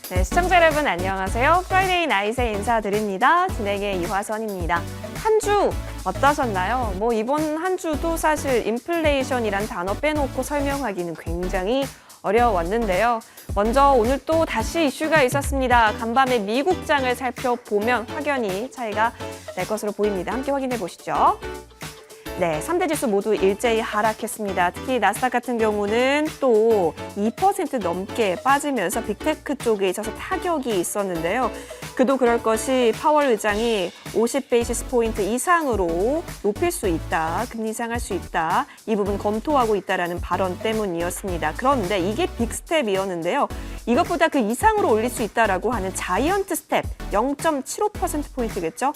네, 시청자 여러분 안녕하세요. 프라이데이 나잇에 인사드립니다. 진행의 이화선입니다. 한 주 어떠셨나요? 이번 한 주도 사실 인플레이션이란 단어 빼놓고 설명하기는 굉장히 어려웠는데요. 먼저 오늘 또 다시 이슈가 있었습니다. 간밤에 미국장을 살펴보면 확연히 차이가 날 것으로 보입니다. 함께 확인해 보시죠. 네, 3대 지수 모두 일제히 하락했습니다. 특히 나스닥 같은 경우는 또 2% 넘게 빠지면서 빅테크 쪽에 있어서 타격이 있었는데요. 그도 그럴 것이 파월 의장이 50베이시스 포인트 이상으로 높일 수 있다, 금리 인상할 수 있다, 이 부분 검토하고 있다라는 발언 때문이었습니다. 그런데 이게 빅스텝이었는데요. 이것보다 그 이상으로 올릴 수 있다라고 하는 자이언트 스텝 0.75%포인트겠죠.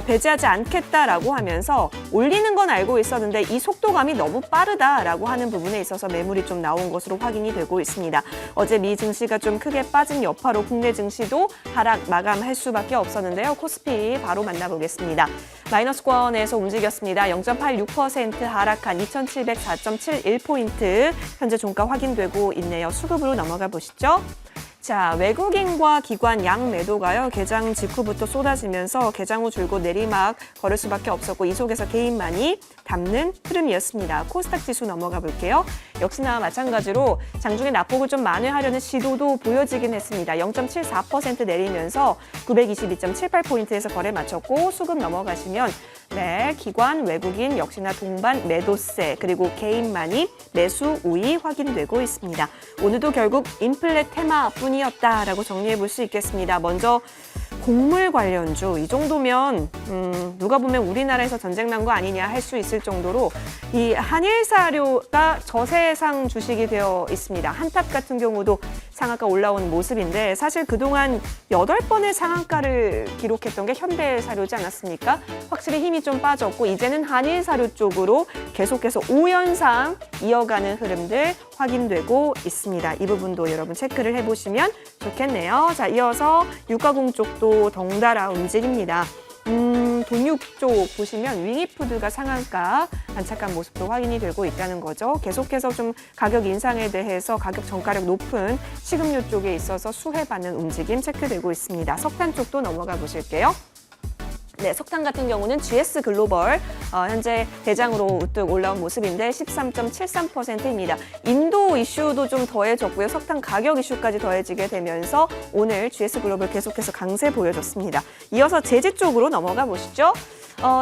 배제하지 않겠다라고 하면서 올리는 건 알고 있었는데 이 속도감이 너무 빠르다라고 하는 부분에 있어서 매물이 좀 나온 것으로 확인이 되고 있습니다. 어제 미 증시가 좀 크게 빠진 여파로 국내 증시도 하락 마감할 수밖에 없었는데요. 코스피 바로 만나보겠습니다. 마이너스권에서 움직였습니다. 0.86% 하락한 2704.71포인트 현재 종가 확인되고 있네요. 수급으로 넘어가 보시죠. 자, 외국인과 기관 양 매도가요. 개장 직후부터 쏟아지면서 개장 후 줄곧 내리막 걸을 수밖에 없었고 이 속에서 개인만이 담는 흐름이었습니다. 코스닥 지수 넘어가 볼게요. 역시나 마찬가지로 장중에 낙폭을 좀 만회하려는 시도도 보여지긴 했습니다. 0.74% 내리면서 922.78포인트에서 거래 마쳤고 수급 넘어가시면 네, 기관, 외국인 역시나 동반 매도세 그리고 개인만이 매수 우위 확인되고 있습니다. 오늘도 결국 인플레 테마뿐이었다라고 정리해 볼 수 있겠습니다. 먼저 곡물 관련주 이 정도면 누가 보면 우리나라에서 전쟁 난 거 아니냐 할 수 있을 정도로 이 한일사료가 저세상 주식이 되어 있습니다. 한탑 같은 경우도 상한가 올라오는 모습인데 사실 그동안 8번의 상한가를 기록했던 게 현대사료지 않았습니까? 확실히 힘이 좀 빠졌고 이제는 한일사료 쪽으로 계속해서 5연상 이어가는 흐름들 확인되고 있습니다. 이 부분도 여러분 체크를 해보시면 좋겠네요. 자, 이어서 유가공 쪽도 덩달아 움직입니다. 돈육 쪽 보시면 윙이푸드가 상한가 안착한 모습도 확인이 되고 있다는 거죠. 계속해서 좀 가격 인상에 대해서 가격 전가력 높은 식음료 쪽에 있어서 수혜받는 움직임 체크되고 있습니다. 석탄 쪽도 넘어가 보실게요. 네, 석탄 같은 경우는 GS 글로벌 현재 대장으로 우뚝 올라온 모습인데 13.73%입니다. 인도 이슈도 좀 더해졌고요. 석탄 가격 이슈까지 더해지게 되면서 오늘 GS 글로벌 계속해서 강세 보여줬습니다. 이어서 제재 쪽으로 넘어가 보시죠.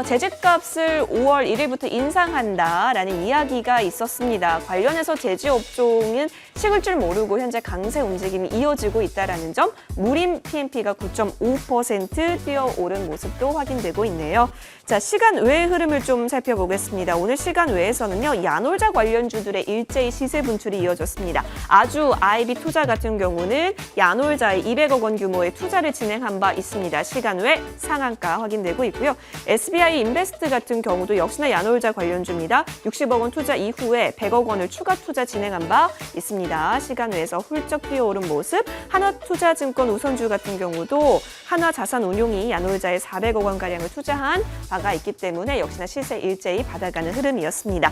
제재값을 5월 1일부터 인상한다라는 이야기가 있었습니다. 관련해서 제지업종은 식을 줄 모르고 현재 강세 움직임이 이어지고 있다는 점, 무림 PMP가 9.5% 뛰어오른 모습도 확인되고 있네요. 자, 시간 외의 흐름을 좀 살펴보겠습니다. 오늘 시간 외에서는요, 야놀자 관련주들의 일제히 시세 분출이 이어졌습니다. 아주 IB 투자 같은 경우는 야놀자에 200억 원 규모의 투자를 진행한 바 있습니다. 시간 외 상한가 확인되고 있고요. SBI 인베스트 같은 경우도 역시나 야놀자 관련주입니다. 60억 원 투자 이후에 100억 원을 추가 투자 진행한 바 있습니다. 시간 외에서 훌쩍 뛰어오른 모습. 하나투자증권 우선주 같은 경우도 하나자산운용이 야놀자에 400억 원가량을 투자한 바가 있기 때문에 역시나 시세 일제히 받아가는 흐름이었습니다.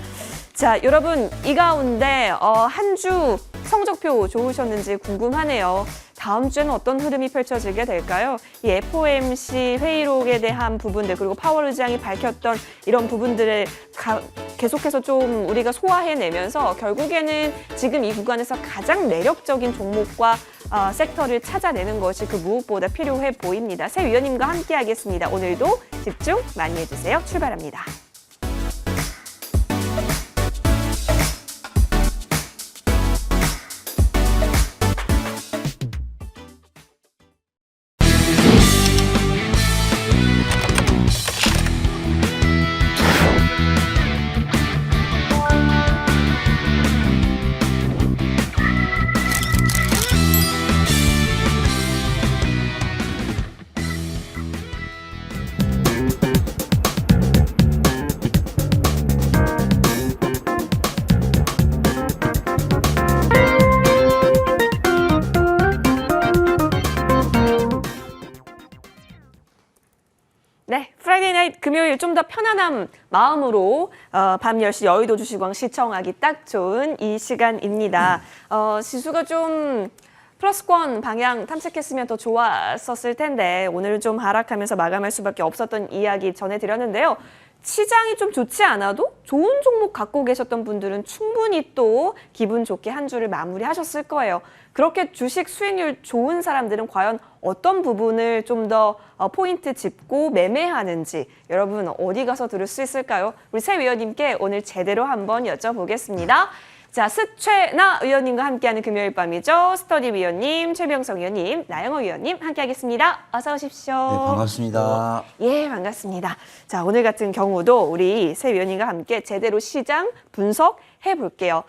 자, 여러분 이 가운데 한 주 성적표 좋으셨는지 궁금하네요. 다음 주에는 어떤 흐름이 펼쳐지게 될까요? 이 FOMC 회의록에 대한 부분들 그리고 파월 의장이 밝혔던 이런 부분들을 계속해서 좀 우리가 소화해내면서 결국에는 지금 이 구간에서 가장 매력적인 종목과 섹터를 찾아내는 것이 그 무엇보다 필요해 보입니다. 새 위원님과 함께 하겠습니다. 오늘도 집중 많이 해주세요. 출발합니다. 네, 프라이데이 나잇 금요일 좀 더 편안한 마음으로 밤 10시 여의도 주식왕 시청하기 딱 좋은 이 시간입니다. 지수가 좀 플러스권 방향 탐색했으면 더 좋았었을 텐데 오늘 좀 하락하면서 마감할 수밖에 없었던 이야기 전해드렸는데요. 시장이 좀 좋지 않아도 좋은 종목 갖고 계셨던 분들은 충분히 또 기분 좋게 한 주를 마무리하셨을 거예요. 그렇게 주식 수익률 좋은 사람들은 과연 어떤 부분을 좀 더 포인트 짚고 매매하는지 여러분 어디 가서 들을 수 있을까요? 우리 새 위원님께 오늘 제대로 한번 여쭤보겠습니다. 자, 스최나 위원님과 함께하는 금요일 밤이죠. 스터디 위원님, 최병성 위원님, 나영호 위원님 함께하겠습니다. 어서 오십시오. 네, 반갑습니다. 예, 반갑습니다. 자, 오늘 같은 경우도 우리 새 위원님과 함께 제대로 시장 분석해 볼게요.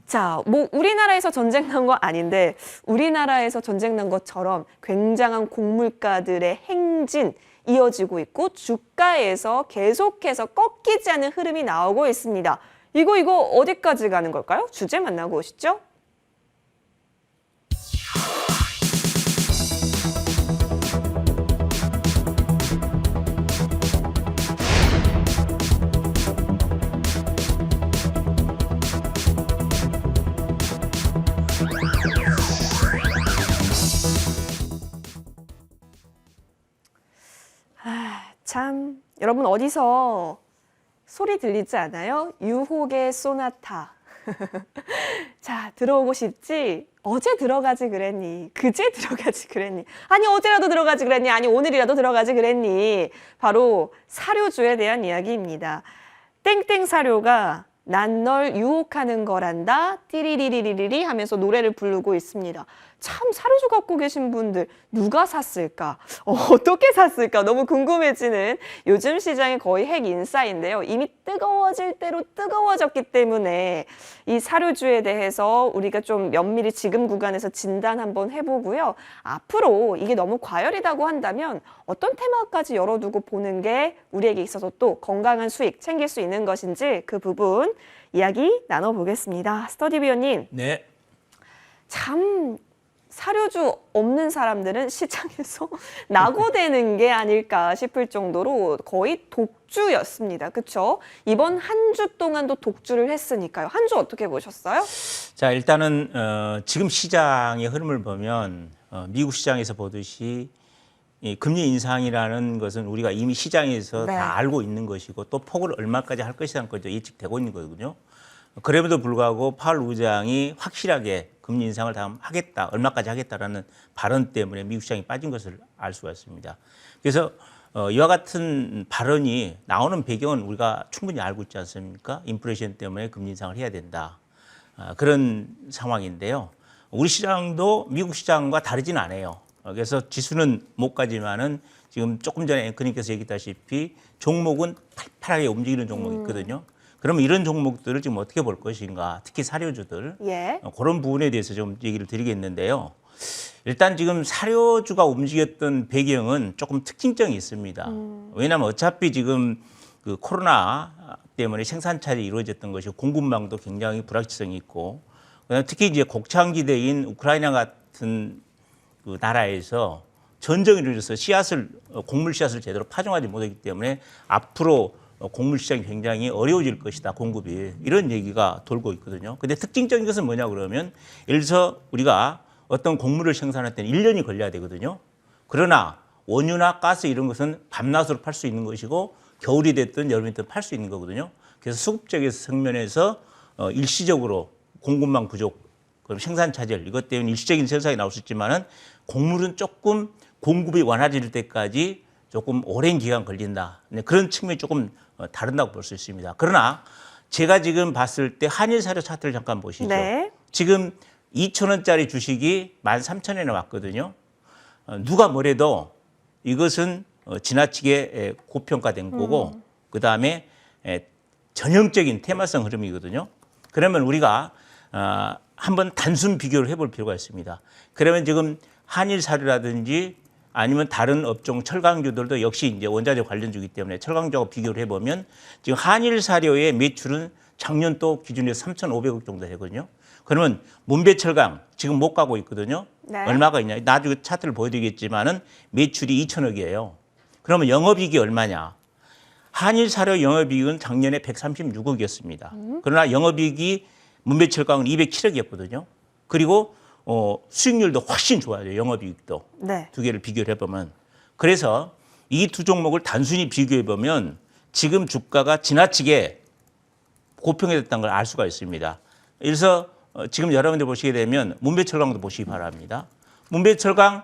자, 뭐 우리나라에서 전쟁 난 거 아닌데 우리나라에서 전쟁 난 것처럼 굉장한 곡물가들의 행진 이어지고 있고 주가에서 계속해서 꺾이지 않는 흐름이 나오고 있습니다. 이거 어디까지 가는 걸까요? 주제 만나고 오시죠. 참, 여러분 어디서 소리 들리지 않아요? 유혹의 소나타. 자, 들어오고 싶지? 어제 들어가지 그랬니? 그제 들어가지 그랬니? 아니, 어제라도 들어가지 그랬니? 아니, 오늘이라도 들어가지 그랬니? 바로 사료주에 대한 이야기입니다. 땡땡 사료가 난 널 유혹하는 거란다. 띠리리리리리 하면서 노래를 부르고 있습니다. 참 사료주 갖고 계신 분들 누가 샀을까? 어떻게 샀을까? 너무 궁금해지는 요즘 시장의 거의 핵 인싸인데요. 이미 뜨거워질 대로 뜨거워졌기 때문에 이 사료주에 대해서 우리가 좀 면밀히 지금 구간에서 진단 한번 해보고요. 앞으로 이게 너무 과열이라고 한다면 어떤 테마까지 열어두고 보는 게 우리에게 있어서 또 건강한 수익 챙길 수 있는 것인지 그 부분 이야기 나눠보겠습니다. 스터디 위원님. 네. 참 사료주 없는 사람들은 시장에서 낙오되는 게 아닐까 싶을 정도로 거의 독주였습니다. 그렇죠? 이번 한 주 동안도 독주를 했으니까요. 한 주 어떻게 보셨어요? 자, 일단은 지금 시장의 흐름을 보면 미국 시장에서 보듯이 이 금리 인상이라는 것은 우리가 이미 시장에서 네. 다 알고 있는 것이고 또 폭을 얼마까지 할 것이라는 것도 예측되고 있는 거거든요. 그럼에도 불구하고 파월 의장이 확실하게 금리 인상을 다음 하겠다, 얼마까지 하겠다라는 발언 때문에 미국 시장이 빠진 것을 알 수가 있습니다. 그래서 이와 같은 발언이 나오는 배경은 우리가 충분히 알고 있지 않습니까? 인플레이션 때문에 금리 인상을 해야 된다. 그런 상황인데요. 우리 시장도 미국 시장과 다르진 않아요. 그래서 지수는 못 가지만은 지금 조금 전에 앵커님께서 얘기했다시피 종목은 팔팔하게 움직이는 종목이 있거든요. 그러면 이런 종목들을 지금 어떻게 볼 것인가, 특히 사료주들 예. 그런 부분에 대해서 좀 얘기를 드리겠는데요. 일단 지금 사료주가 움직였던 배경은 조금 특징성이 있습니다. 왜냐하면 어차피 지금 그 코로나 때문에 생산 차질이 이루어졌던 것이 공급망도 굉장히 불확실성이 있고, 특히 이제 곡창지대인 우크라이나 같은 그 나라에서 전쟁이 이루어져서 곡물 씨앗을 제대로 파종하지 못했기 때문에 앞으로 곡물 시장이 굉장히 어려워질 것이다, 공급이. 이런 얘기가 돌고 있거든요. 근데 특징적인 것은 뭐냐 그러면 예를 들어서 우리가 어떤 곡물을 생산할 때는 1년이 걸려야 되거든요. 그러나 원유나 가스 이런 것은 밤낮으로 팔 수 있는 것이고 겨울이 됐든 여름이 됐든 팔 수 있는 거거든요. 그래서 수급적인 측면에서 일시적으로 공급망 부족, 그럼 생산 차질 이것 때문에 일시적인 현상이 나올 수 있지만은 곡물은 조금 공급이 완화될 때까지 조금 오랜 기간 걸린다. 그런 측면이 조금 다른다고 볼 수 있습니다. 그러나 제가 지금 봤을 때 한일 사료 차트를 잠깐 보시죠. 네. 지금 2,000원짜리 주식이 13,000원에 왔거든요. 누가 뭐래도 이것은 지나치게 고평가된 거고 그다음에 전형적인 테마성 흐름이거든요. 그러면 우리가 한번 단순 비교를 해볼 필요가 있습니다. 그러면 지금 한일 사료라든지 아니면 다른 업종 철강주들도 역시 이제 원자재 관련주이기 때문에 철강주하고 비교를 해보면 지금 한일 사료의 매출은 작년 도 기준에서 3,500억 정도 되거든요. 그러면 문배철강 지금 못 가고 있거든요. 네. 얼마가 있냐? 나중에 차트를 보여드리겠지만은 매출이 2,000억이에요. 그러면 영업이익이 얼마냐? 한일 사료 영업이익은 작년에 136억이었습니다. 그러나 영업이익이 문배철강은 207억이었거든요. 그리고 수익률도 훨씬 좋아요. 영업이익도. 네. 두 개를 비교를 해보면. 그래서 이 두 종목을 단순히 비교해보면 지금 주가가 지나치게 고평이 됐다는 걸 알 수가 있습니다. 그래서 지금 여러분들 보시게 되면 문배철강도 보시기 바랍니다. 문배철강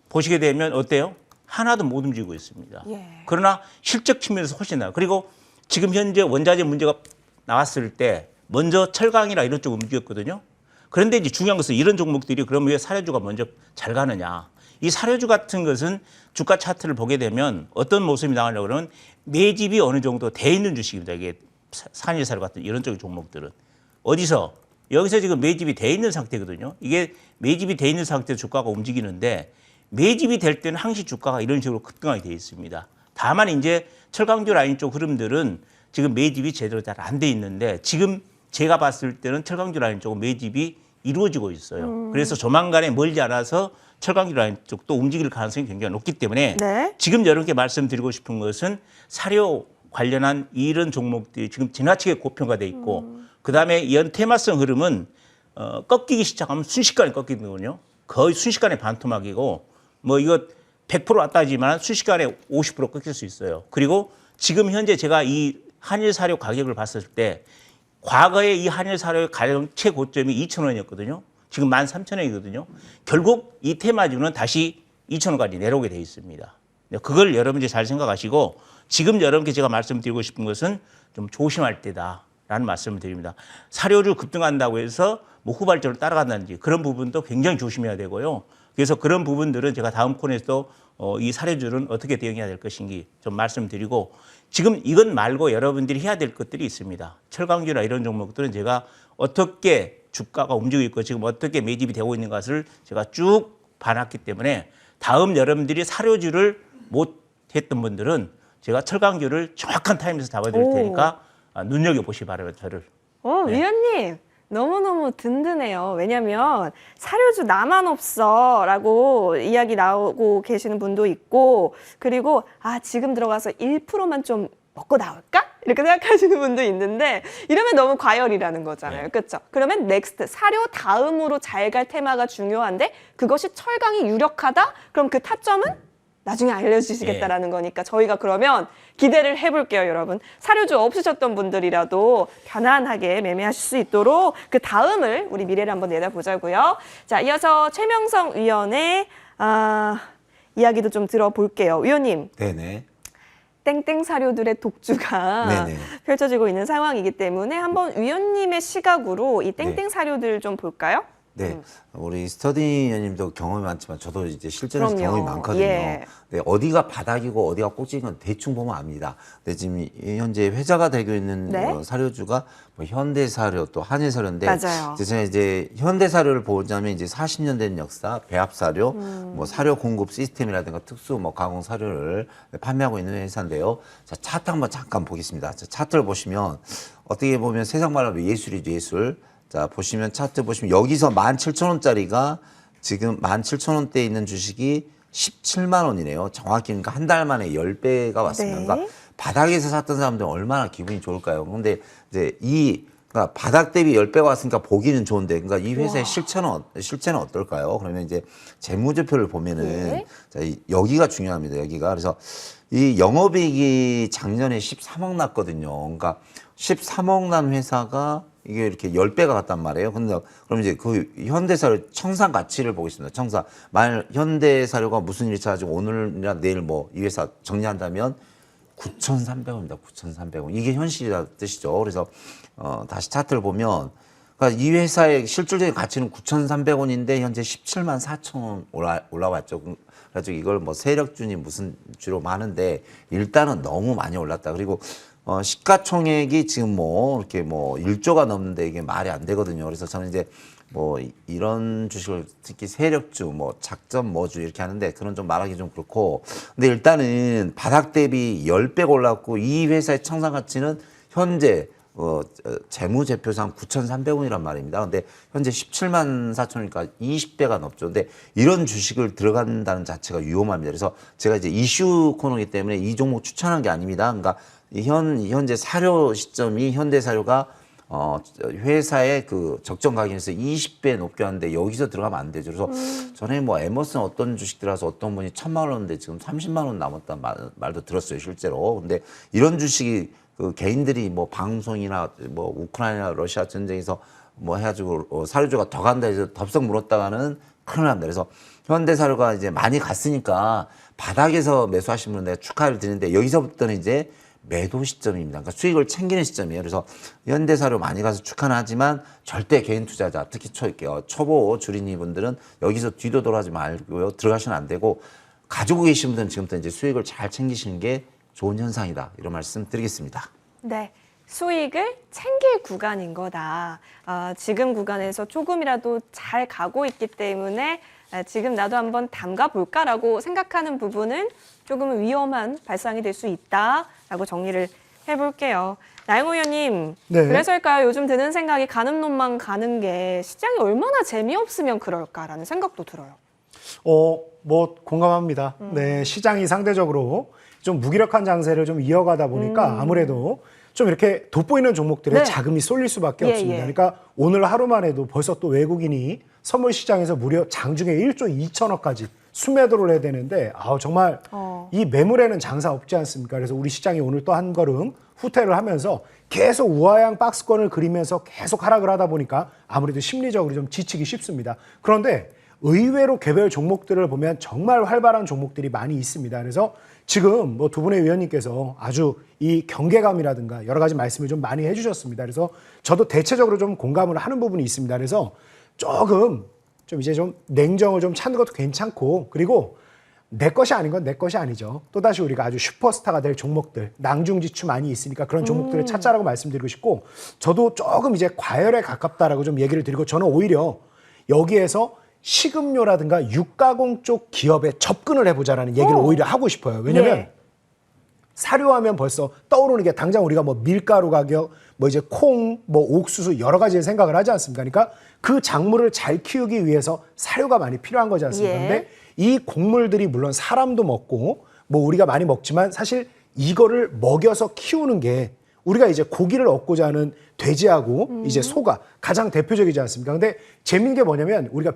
보시게 되면 어때요? 하나도 못 움직이고 있습니다. 예. 그러나 실적 측면에서 훨씬 나아요. 그리고 지금 현재 원자재 문제가 나왔을 때 먼저 철강이나 이런 쪽 움직였거든요. 그런데 이제 중요한 것은 이런 종목들이 그러면 왜 사료주가 먼저 잘 가느냐. 이 사료주 같은 것은 주가 차트를 보게 되면 어떤 모습이 나오려고 그러면 매집이 어느 정도 돼 있는 주식입니다. 이게 산일사료 같은 이런 쪽의 종목들은. 어디서? 여기서 지금 매집이 돼 있는 상태거든요. 이게 매집이 돼 있는 상태에서 주가가 움직이는데 매집이 될 때는 항시 주가가 이런 식으로 급등하게 돼 있습니다. 다만 이제 철강주 라인 쪽 흐름들은 지금 매집이 제대로 잘 안 돼 있는데 지금 제가 봤을 때는 철강주 라인 쪽은 매집이 이루어지고 있어요. 그래서 조만간에 멀지 않아서 철강주 라인 쪽도 움직일 가능성이 굉장히 높기 때문에 네. 지금 여러분께 말씀드리고 싶은 것은 사료 관련한 이런 종목들이 지금 지나치게 고평가돼 있고 그다음에 이런 테마성 흐름은 꺾이기 시작하면 순식간에 꺾이거든요. 거의 순식간에 반토막이고 뭐 이거 100% 왔다 하지만 순식간에 50% 꺾일 수 있어요. 그리고 지금 현재 제가 이 한일 사료 가격을 봤을 때 과거에 이 한일 사료의 가격 최고점이 2,000원이었거든요. 지금 13,000원이거든요. 결국 이 테마주는 다시 2,000원까지 내려오게 돼 있습니다. 그걸 여러분들이 잘 생각하시고 지금 여러분께 제가 말씀드리고 싶은 것은 좀 조심할 때다라는 말씀을 드립니다. 사료주 급등한다고 해서 뭐 후발적으로 따라간다든지 그런 부분도 굉장히 조심해야 되고요. 그래서 그런 부분들은 제가 다음 코너에서 이 사료주는 어떻게 대응해야 될 것인지 좀 말씀드리고 지금 이건 말고 여러분들이 해야 될 것들이 있습니다. 철강주나 이런 종목들은 제가 어떻게 주가가 움직이고 있고 지금 어떻게 매집이 되고 있는 것을 제가 쭉 봐놨기 때문에 다음 여러분들이 사료주를 못 했던 분들은 제가 철강주를 정확한 타임에서 잡아드릴 테니까 눈여겨보시기 바랍니다. 저를. 네. 위원님. 너무너무 든든해요. 왜냐면 사료주 나만 없어 라고 이야기 나오고 계시는 분도 있고 그리고 지금 들어가서 1%만 좀 먹고 나올까? 이렇게 생각하시는 분도 있는데 이러면 너무 과열이라는 거잖아요. 네. 그렇죠? 그러면 넥스트 사료 다음으로 잘 갈 테마가 중요한데 그것이 철강이 유력하다? 그럼 그 타점은 나중에 알려주시겠다라는 거니까 저희가 그러면 기대를 해볼게요, 여러분. 사료주 없으셨던 분들이라도 편안하게 매매하실 수 있도록 그 다음을 우리 미래를 한번 내다보자고요. 자, 이어서 최명성 위원의 이야기도 좀 들어볼게요. 위원님. 네네. 땡땡 사료들의 독주가 네네. 펼쳐지고 있는 상황이기 때문에 한번 위원님의 시각으로 이 땡땡 사료들 좀 볼까요? 네, 우리 스터디님도 경험이 많지만 저도 이제 실전에서 그럼요. 경험이 많거든요. 예. 네, 어디가 바닥이고 어디가 꼭지인 건 대충 보면 압니다. 근데 지금 현재 회자가 되고 있는 네. 사료주가 뭐 현대사료 또 한일사료인데 맞아요. 제가 이제 현대사료를 보자면 이제 40년 된 역사, 배합사료, 뭐 사료 공급 시스템이라든가 특수 뭐 가공 사료를 판매하고 있는 회사인데요. 자, 차트 한번 잠깐 보겠습니다. 자, 차트를 보시면 어떻게 보면 세상 말로 예술이죠, 예술. 자, 보시면 차트 보시면 여기서 17,000원짜리가 지금 17,000원대에 있는 주식이 17만 원이네요. 정확히 그러니까 한 달 만에 10배가 왔습니다. 네. 그러니까 바닥에서 샀던 사람들은 얼마나 기분이 좋을까요? 그런데 이제 그러니까 바닥 대비 10배가 왔으니까 보기는 좋은데 그러니까 이 회사의 실체는 어떨까요? 그러면 이제 재무제표를 보면은 네. 자, 여기가 중요합니다. 여기가. 그래서 이 영업이익이 작년에 13억 났거든요. 그러니까 13억 난 회사가 이게 이렇게 10배가 갔단 말이에요. 근데 그럼 이제 그 현대사료 청산 가치를 보겠습니다. 청산. 만약 현대사료가 무슨 일이 있어가지고 오늘이나 내일 뭐 이 회사 정리한다면 9,300원입니다. 9,300원. 이게 현실이라는 뜻이죠. 그래서 다시 차트를 보면 그러니까 이 회사의 실질적인 가치는 9,300원인데 현재 17만 4천 원 올라왔죠. 그래가지고 이걸 뭐 세력주니 무슨 주로 많은데 일단은 너무 많이 올랐다. 그리고 시가총액이 지금 뭐 이렇게 뭐 1조가 넘는데 이게 말이 안 되거든요. 그래서 저는 이제 뭐 이런 주식을 특히 세력주 뭐 작전 뭐주 이렇게 하는데 그런 좀 말하기 좀 그렇고 근데 일단은 바닥 대비 10배 올랐고 이 회사의 청산 가치는 현재 재무제표상 9,300원이란 말입니다. 근데 현재 17만 4천이니까 20배가 넘죠. 근데 이런 주식을 들어간다는 자체가 위험합니다. 그래서 제가 이제 이슈 코너이기 때문에 이 종목 추천한 게 아닙니다. 그러니까 현재 사료 시점이 현대사료가 회사의 그 적정 가격에서 20배 높게 하는데 여기서 들어가면 안 되죠. 그래서 전에 뭐 에머슨 어떤 주식 들어서 어떤 분이 1,000만 원인데 지금 30만 원 남았다는 말도 들었어요, 실제로. 근데 이런 주식이 그 개인들이 뭐 방송이나 뭐 우크라이나 러시아 전쟁에서 뭐 해가지고 사료주가 더 간다 해서 덥석 물었다가는 큰일 난다. 그래서 현대사료가 이제 많이 갔으니까 바닥에서 매수하신 분은 내가 축하를 드리는데 여기서부터는 이제 매도 시점입니다. 그러니까 수익을 챙기는 시점이에요. 그래서 현대사료 많이 가서 축하는 하지만 절대 개인 투자자, 특히 초보 주린이 분들은 여기서 뒤도 돌아가지 말고요. 들어가시면 안 되고 가지고 계신 분들은 지금부터 이제 수익을 잘 챙기시는 게 좋은 현상이다. 이런 말씀 드리겠습니다. 네. 수익을 챙길 구간인 거다. 지금 구간에서 조금이라도 잘 가고 있기 때문에 지금 나도 한번 담가 볼까라고 생각하는 부분은 조금은 위험한 발상이 될 수 있다라고 정리를 해볼게요. 나영호 의원님, 네. 그래서일까요? 요즘 드는 생각이 가는 놈만 가는 게 시장이 얼마나 재미없으면 그럴까라는 생각도 들어요. 뭐 공감합니다. 네, 시장이 상대적으로 좀 무기력한 장세를 좀 이어가다 보니까 아무래도 좀 이렇게 돋보이는 종목들에 네. 자금이 쏠릴 수밖에 예, 없습니다. 예. 그러니까 오늘 하루만 해도 벌써 또 외국인이 선물 시장에서 무려 장중에 1조 2천억까지 순매도를 해야 되는데 정말 이 매물에는 장사 없지 않습니까? 그래서 우리 시장이 오늘 또 한 걸음 후퇴를 하면서 계속 우하향 박스권을 그리면서 계속 하락을 하다 보니까 아무래도 심리적으로 좀 지치기 쉽습니다. 그런데 의외로 개별 종목들을 보면 정말 활발한 종목들이 많이 있습니다. 그래서 지금 뭐 두 분의 위원님께서 아주 이 경계감이라든가 여러 가지 말씀을 좀 많이 해주셨습니다. 그래서 저도 대체적으로 좀 공감을 하는 부분이 있습니다. 그래서 조금 좀 이제 좀 냉정을 좀 찾는 것도 괜찮고, 그리고 내 것이 아닌 건 내 것이 아니죠. 또다시 우리가 아주 슈퍼스타가 될 종목들, 낭중지추 많이 있으니까 그런 종목들을 찾자라고 말씀드리고 싶고, 저도 조금 이제 과열에 가깝다라고 좀 얘기를 드리고, 저는 오히려 여기에서 식음료라든가 육가공 쪽 기업에 접근을 해보자라는 얘기를 오히려 하고 싶어요. 왜냐면 예. 사료하면 벌써 떠오르는 게 당장 우리가 뭐 밀가루 가격, 뭐 이제 콩, 뭐 옥수수 여러 가지 생각을 하지 않습니까? 그러니까 그 작물을 잘 키우기 위해서 사료가 많이 필요한 거지 않습니까? 예. 근데 이 곡물들이 물론 사람도 먹고 뭐 우리가 많이 먹지만 사실 이거를 먹여서 키우는 게 우리가 이제 고기를 얻고자 하는 돼지하고 이제 소가 가장 대표적이지 않습니까? 근데 재밌는 게 뭐냐면 우리가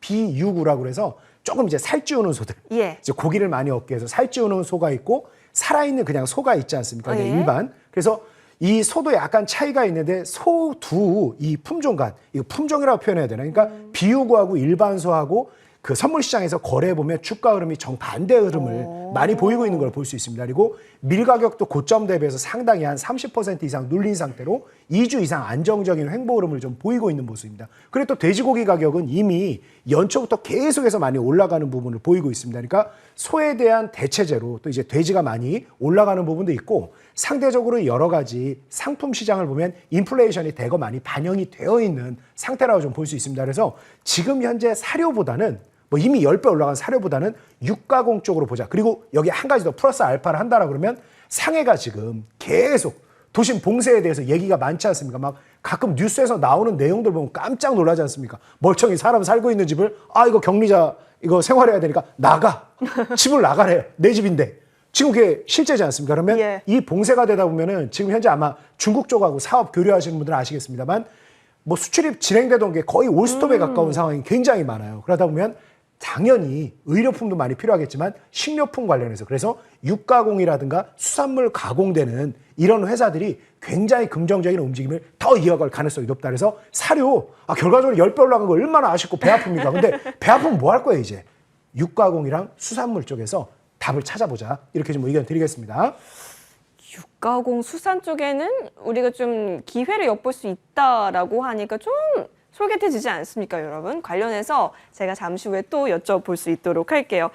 비유구라고 그래서 조금 이제 살찌우는 소들. 예. 이제 고기를 많이 얻기 위해서 살찌우는 소가 있고 살아있는 그냥 소가 있지 않습니까? 예. 일반. 그래서 이 소도 약간 차이가 있는데 소 두 이 품종간, 이거 품종이라고 표현해야 되나? 그러니까 비유구하고 일반 소하고 그 선물 시장에서 거래해 보면 주가 흐름이 정반대 흐름을 많이 보이고 있는 걸 볼 수 있습니다. 그리고 밀 가격도 고점 대비해서 상당히 한 30% 이상 눌린 상태로 2주 이상 안정적인 횡보 흐름을 좀 보이고 있는 모습입니다. 그리고 또 돼지고기 가격은 이미 연초부터 계속해서 많이 올라가는 부분을 보이고 있습니다. 그러니까 소에 대한 대체제로 또 이제 돼지가 많이 올라가는 부분도 있고, 상대적으로 여러 가지 상품 시장을 보면 인플레이션이 대거 많이 반영이 되어 있는 상태라고 좀 볼 수 있습니다. 그래서 지금 현재 사료보다는 뭐 이미 10배 올라간 사료보다는 육가공 쪽으로 보자. 그리고 여기 한 가지 더 플러스 알파를 한다라 그러면 상해가 지금 계속 도심 봉쇄에 대해서 얘기가 많지 않습니까? 막 가끔 뉴스에서 나오는 내용들 보면 깜짝 놀라지 않습니까? 멀쩡히 사람 살고 있는 집을 이거 격리자 이거 생활해야 되니까 나가. 집을 나가래요. 내 집인데. 지금 그게 실제지 않습니까? 그러면 예. 이 봉쇄가 되다 보면은 지금 현재 아마 중국 쪽하고 사업 교류하시는 분들은 아시겠습니다만 뭐 수출입 진행되던 게 거의 올스톱에 가까운 상황이 굉장히 많아요. 그러다 보면 당연히 의료품도 많이 필요하겠지만 식료품 관련해서, 그래서 육가공이라든가 수산물 가공되는 이런 회사들이 굉장히 긍정적인 움직임을 더 이어갈 가능성이 높다. 그래서 사료 결과적으로 10배 올라간 거 얼마나 아쉽고 배 아픕니까? 근데 배 아프면 뭐 할 거예요 이제? 육가공이랑 수산물 쪽에서 답을 찾아보자. 이렇게 좀 의견 드리겠습니다. 육가공 수산 쪽에는 우리가 좀 기회를 엿볼 수 있다라고 하니까 좀 솔깃해지지 않습니까, 여러분? 관련해서 제가 잠시 후에 또 여쭤볼 수 있도록 할게요.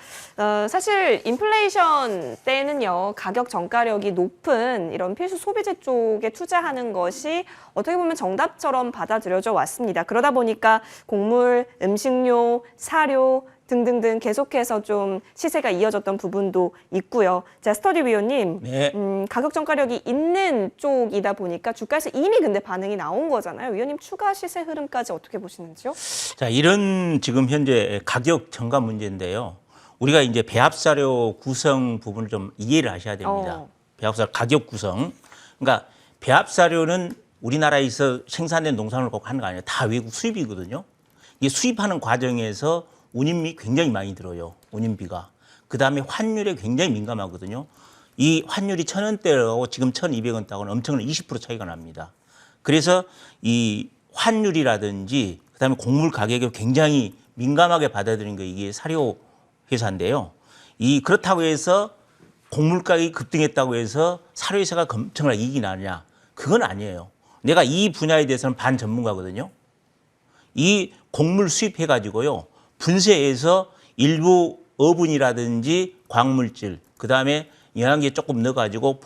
사실 인플레이션 때는요, 가격 전가력이 높은 이런 필수 소비재 쪽에 투자하는 것이 어떻게 보면 정답처럼 받아들여져 왔습니다. 그러다 보니까 곡물, 음식료, 사료 등등등 계속해서 좀 시세가 이어졌던 부분도 있고요. 자, 스터디 위원님, 네. 가격 전가력이 있는 쪽이다 보니까 주가에서 이미 근데 반응이 나온 거잖아요. 위원님 추가 시세 흐름까지 어떻게 보시는지요? 자, 이런 지금 현재 가격 전가 문제인데요. 우리가 이제 배합사료 구성 부분을 좀 이해를 하셔야 됩니다. 배합사료 가격 구성. 그러니까 배합사료는 우리나라에서 생산된 농산을 꼭 하는 거 아니에요. 다 외국 수입이거든요. 이 수입하는 과정에서 운임이 굉장히 많이 들어요. 운임비가. 그다음에 환율에 굉장히 민감하거든요. 이 환율이 1,000원대라고 지금 1,200원대하고는 엄청난 20% 차이가 납니다. 그래서 이 환율이라든지 그다음에 곡물 가격에 굉장히 민감하게 받아들인 게 이게 사료 회사인데요. 이 그렇다고 해서 곡물 가격이 급등했다고 해서 사료 회사가 엄청나게 이익이 나느냐? 그건 아니에요. 내가 이 분야에 대해서는 반전문가거든요. 이 곡물 수입해 가지고요. 분쇄해서 일부 어분이라든지 광물질, 그다음에 영양제 조금 넣어 가지고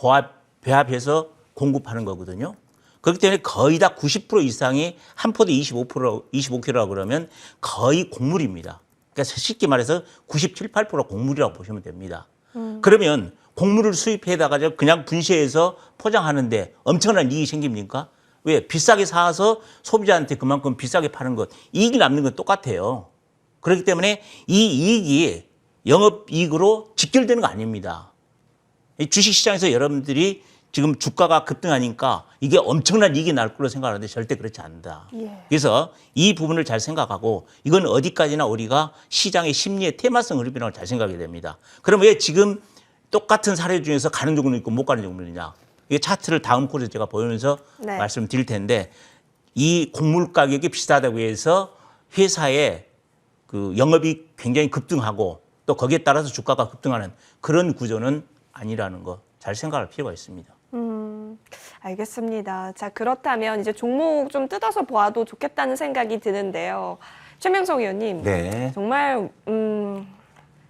배합해서 공급하는 거거든요. 그렇기 때문에 거의 다 90% 이상이 한 포대 25kg라고 그러면 거의 곡물입니다. 그러니까 쉽게 말해서 97, 8% 곡물이라고 보시면 됩니다. 그러면 곡물을 수입해다가 그냥 분쇄해서 포장하는데 엄청난 이익이 생깁니까? 왜? 비싸게 사서 소비자한테 그만큼 비싸게 파는 것, 이익이 남는 건 똑같아요. 그렇기 때문에 이 이익이 영업이익으로 직결되는 거 아닙니다. 이 주식시장에서 여러분들이 지금 주가가 급등하니까 이게 엄청난 이익이 날 거로 생각하는데 절대 그렇지 않다. 예. 그래서 이 부분을 잘 생각하고 이건 어디까지나 우리가 시장의 심리의 테마성 흐름이라고 잘 생각이 됩니다. 그럼 왜 지금 똑같은 사례 중에서 가는 종목은 있고 못 가는 종목은 있냐? 이 차트를 다음 코드에 제가 보여면서 네. 말씀드릴 텐데 이 곡물 가격이 비싸다고 해서 회사의 그 영업이 굉장히 급등하고 또 거기에 따라서 주가가 급등하는 그런 구조는 아니라는 거 잘 생각할 필요가 있습니다. 알겠습니다. 자, 그렇다면 이제 종목 좀 뜯어서 보아도 좋겠다는 생각이 드는데요. 최명석 의원님, 네. 정말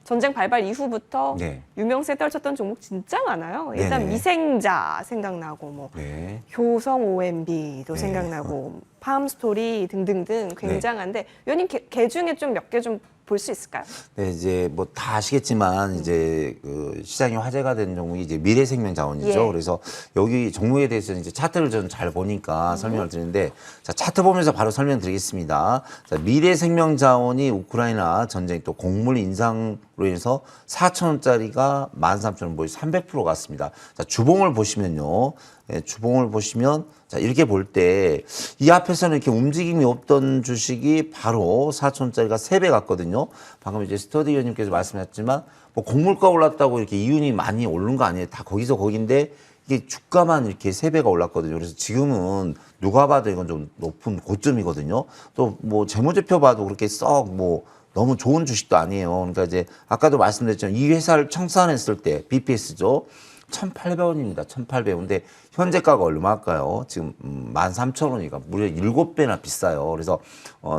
전쟁 발발 이후부터 네. 유명세 떨쳤던 종목 진짜 많아요. 일단 네네. 미생자 생각나고 뭐 네. 효성 OMB도 네. 생각나고 팜스토리 등등등 굉장한데 의원님 개 중에 좀 몇 개 좀 볼 수 있을까요? 네, 이제 뭐 다 아시겠지만 이제 그 시장이 화제가 된 종목이 이제 미래생명자원이죠. 예. 그래서 여기 종목에 대해서는 이제 차트를 좀 잘 보니까 설명을 드리는데 자, 차트 보면서 바로 설명드리겠습니다. 자, 미래생명자원이 우크라이나 전쟁 또 곡물 인상으로 인해서 4,000원짜리가 13,000원 뭐 300% 갔습니다. 자, 주봉을 보시면요. 예, 주봉을 보시면 자, 이렇게 볼 때 이 앞에서는 이렇게 움직임이 없던 주식이 바로 4,000원짜리가 3배 갔거든요. 방금 이제 스터디 의원님께서 말씀하셨지만 뭐 곡물가 올랐다고 이렇게 이윤이 많이 오른 거 아니에요. 다 거기서 거긴데 이게 주가만 이렇게 3배가 올랐거든요. 그래서 지금은 누가 봐도 이건 좀 높은 고점이거든요. 또 뭐 재무제표 봐도 그렇게 썩 뭐 너무 좋은 주식도 아니에요. 그러니까 이제 아까도 말씀드렸지만 이 회사를 청산했을 때 BPS죠. 1,800원입니다. 1,800원. 근데 현재가가 얼마일까요? 지금 13,000원이니까 무려 7배나 비싸요. 그래서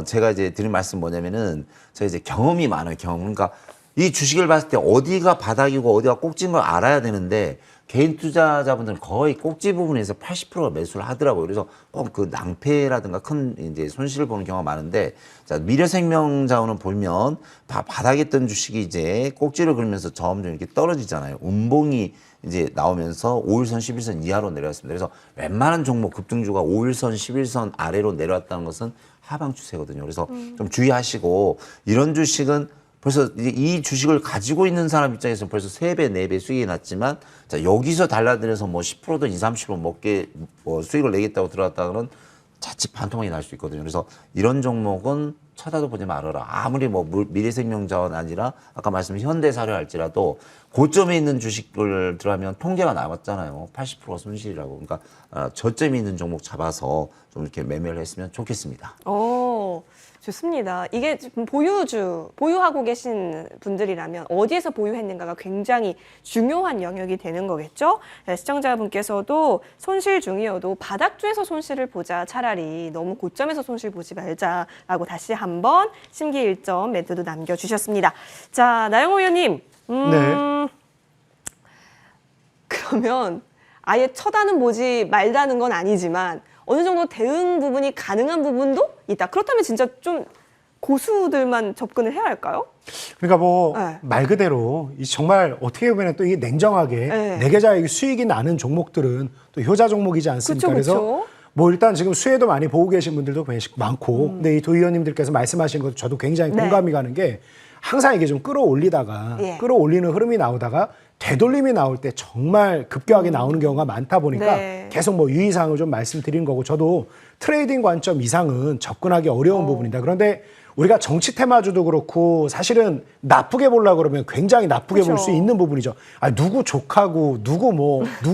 제가 이제 드린 말씀 뭐냐면은 제가 이제 경험이 많아요. 경험. 그러니까 이 주식을 봤을 때 어디가 바닥이고 어디가 꼭지인 걸 알아야 되는데 개인 투자자분들은 거의 꼭지 부분에서 80%가 매수를 하더라고요. 그래서 꼭 그 낭패라든가 큰 이제 손실을 보는 경우가 많은데 자, 미래생명자원은 보면 바닥에 있던 주식이 이제 꼭지를 그리면서 점점 이렇게 떨어지잖아요. 음봉이 이제 나오면서 5일선, 11선 이하로 내려왔습니다. 그래서 웬만한 종목 급등주가 5일선, 11선 아래로 내려왔다는 것은 하방 추세거든요. 그래서 좀 주의하시고 이런 주식은 벌써 이제 이 주식을 가지고 있는 사람 입장에서는 벌써 3배, 4배 수익이 났지만 자, 여기서 달라들여서 뭐 10%든 20, 30% 먹게 뭐 수익을 내겠다고 들어갔다가는 자칫 반토막이 날 수 있거든요. 그래서 이런 종목은 쳐다도 보지 말아라. 아무리 뭐 미래생명자원 아니라 아까 말씀드린 현대사료 할지라도 고점에 있는 주식을 들어가면 통계가 나왔잖아요. 80% 손실이라고. 그러니까 저점이 있는 종목 잡아서 좀 이렇게 매매를 했으면 좋겠습니다. 오, 좋습니다. 이게 지금 보유하고 계신 분들이라면 어디에서 보유했는가가 굉장히 중요한 영역이 되는 거겠죠? 네, 시청자분께서도 손실 중이어도 바닥주에서 손실을 보자. 차라리 너무 고점에서 손실 보지 말자라고 다시 한번 심기일점 멘트도 남겨주셨습니다. 자, 나영호 의원님. 네. 그러면 아예 쳐다는 보지 말다는 건 아니지만 어느 정도 대응 부분이 가능한 부분도 있다. 그렇다면 진짜 좀 고수들만 접근을 해야 할까요? 그러니까 뭐 네. 말 그대로 이 정말 어떻게 보면 또 이게 냉정하게 네. 내 계좌에 수익이 나는 종목들은 또 효자 종목이지 않습니까? 그쵸, 그래서 그쵸. 뭐 일단 지금 수혜도 많이 보고 계신 분들도 많고 근데 이 도 의원님들께서 말씀하신 것도 저도 굉장히 네. 공감이 가는 게 항상 이게 좀 끌어올리다가 예. 끌어올리는 흐름이 나오다가 되돌림이 나올 때 정말 급격하게 나오는 경우가 많다 보니까 네. 계속 뭐 유의사항을 좀 말씀드리는 거고 저도 트레이딩 관점 이상은 접근하기 어려운 부분이다. 그런데 우리가 정치 테마주도 그렇고 사실은 나쁘게 보려고 그러면 굉장히 나쁘게 볼 수 그렇죠. 있는 부분이죠. 아, 누구 조카고 누구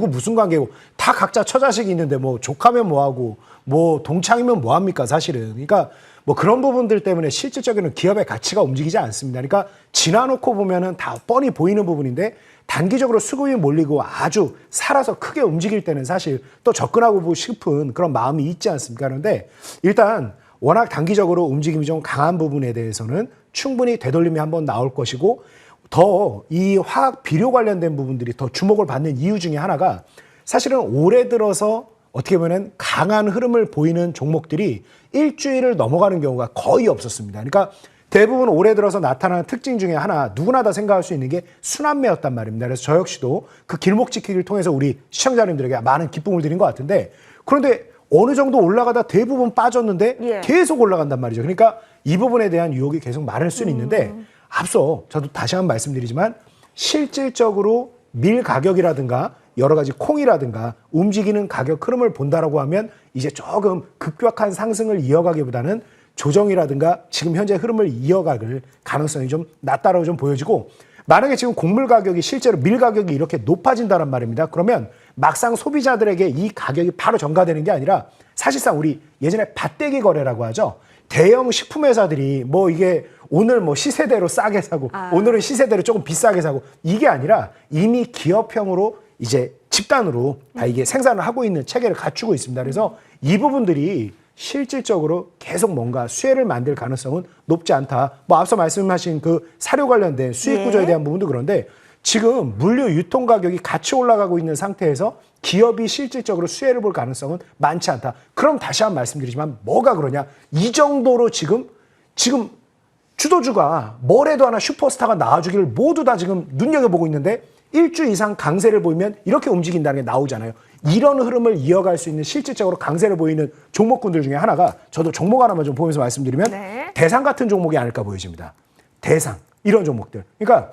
무슨 관계고 다 각자 처자식이 있는데 뭐 조카면 뭐하고 뭐 동창이면 뭐합니까 사실은. 그러니까 뭐 그런 부분들 때문에 실질적인 기업의 가치가 움직이지 않습니다. 그러니까 지나놓고 보면은 다 뻔히 보이는 부분인데 단기적으로 수급이 몰리고 아주 살아서 크게 움직일 때는 사실 또 접근하고 보고 싶은 그런 마음이 있지 않습니까? 그런데 일단 워낙 단기적으로 움직임이 좀 강한 부분에 대해서는 충분히 되돌림이 한번 나올 것이고 더 이 화학 비료 관련된 부분들이 더 주목을 받는 이유 중에 하나가 사실은 올해 들어서 어떻게 보면 강한 흐름을 보이는 종목들이 일주일을 넘어가는 경우가 거의 없었습니다. 그러니까 대부분 올해 들어서 나타나는 특징 중에 하나 누구나 다 생각할 수 있는 게 순환매였단 말입니다. 그래서 저 역시도 그 길목 지키기를 통해서 우리 시청자님들에게 많은 기쁨을 드린 것 같은데 그런데 어느 정도 올라가다 대부분 빠졌는데 예. 계속 올라간단 말이죠. 그러니까 이 부분에 대한 유혹이 계속 많을 수는 있는데 앞서 저도 다시 한번 말씀드리지만 실질적으로 밀 가격이라든가 여러 가지 콩이라든가 움직이는 가격 흐름을 본다라고 하면 이제 조금 급격한 상승을 이어가기보다는 조정이라든가 지금 현재 흐름을 이어갈 가능성이 좀 낮다라고 좀 보여지고 만약에 지금 곡물 가격이 실제로 밀 가격이 이렇게 높아진다란 말입니다. 그러면 막상 소비자들에게 이 가격이 바로 전가되는 게 아니라 사실상 우리 예전에 밭대기 거래라고 하죠. 대형 식품회사들이 뭐 이게 오늘 뭐 시세대로 싸게 사고 오늘은 시세대로 조금 비싸게 사고 이게 아니라 이미 기업형으로 이제 집단으로 다 이게 생산을 하고 있는 체계를 갖추고 있습니다. 그래서 이 부분들이 실질적으로 계속 뭔가 수혜를 만들 가능성은 높지 않다. 뭐 앞서 말씀하신 그 사료 관련된 수익 구조에 대한 부분도 그런데 지금 물류 유통 가격이 같이 올라가고 있는 상태에서 기업이 실질적으로 수혜를 볼 가능성은 많지 않다. 그럼 다시 한번 말씀드리지만 뭐가 그러냐? 이 정도로 지금 주도주가 뭐래도 하나 슈퍼스타가 나와주기를 모두 다 지금 눈여겨보고 있는데 일주 이상 강세를 보이면 이렇게 움직인다는 게 나오잖아요. 이런 흐름을 이어갈 수 있는 실질적으로 강세를 보이는 종목군들 중에 하나가 저도 종목 하나만 좀 보면서 말씀드리면 네. 대상 같은 종목이 아닐까 보여집니다. 대상 이런 종목들. 그러니까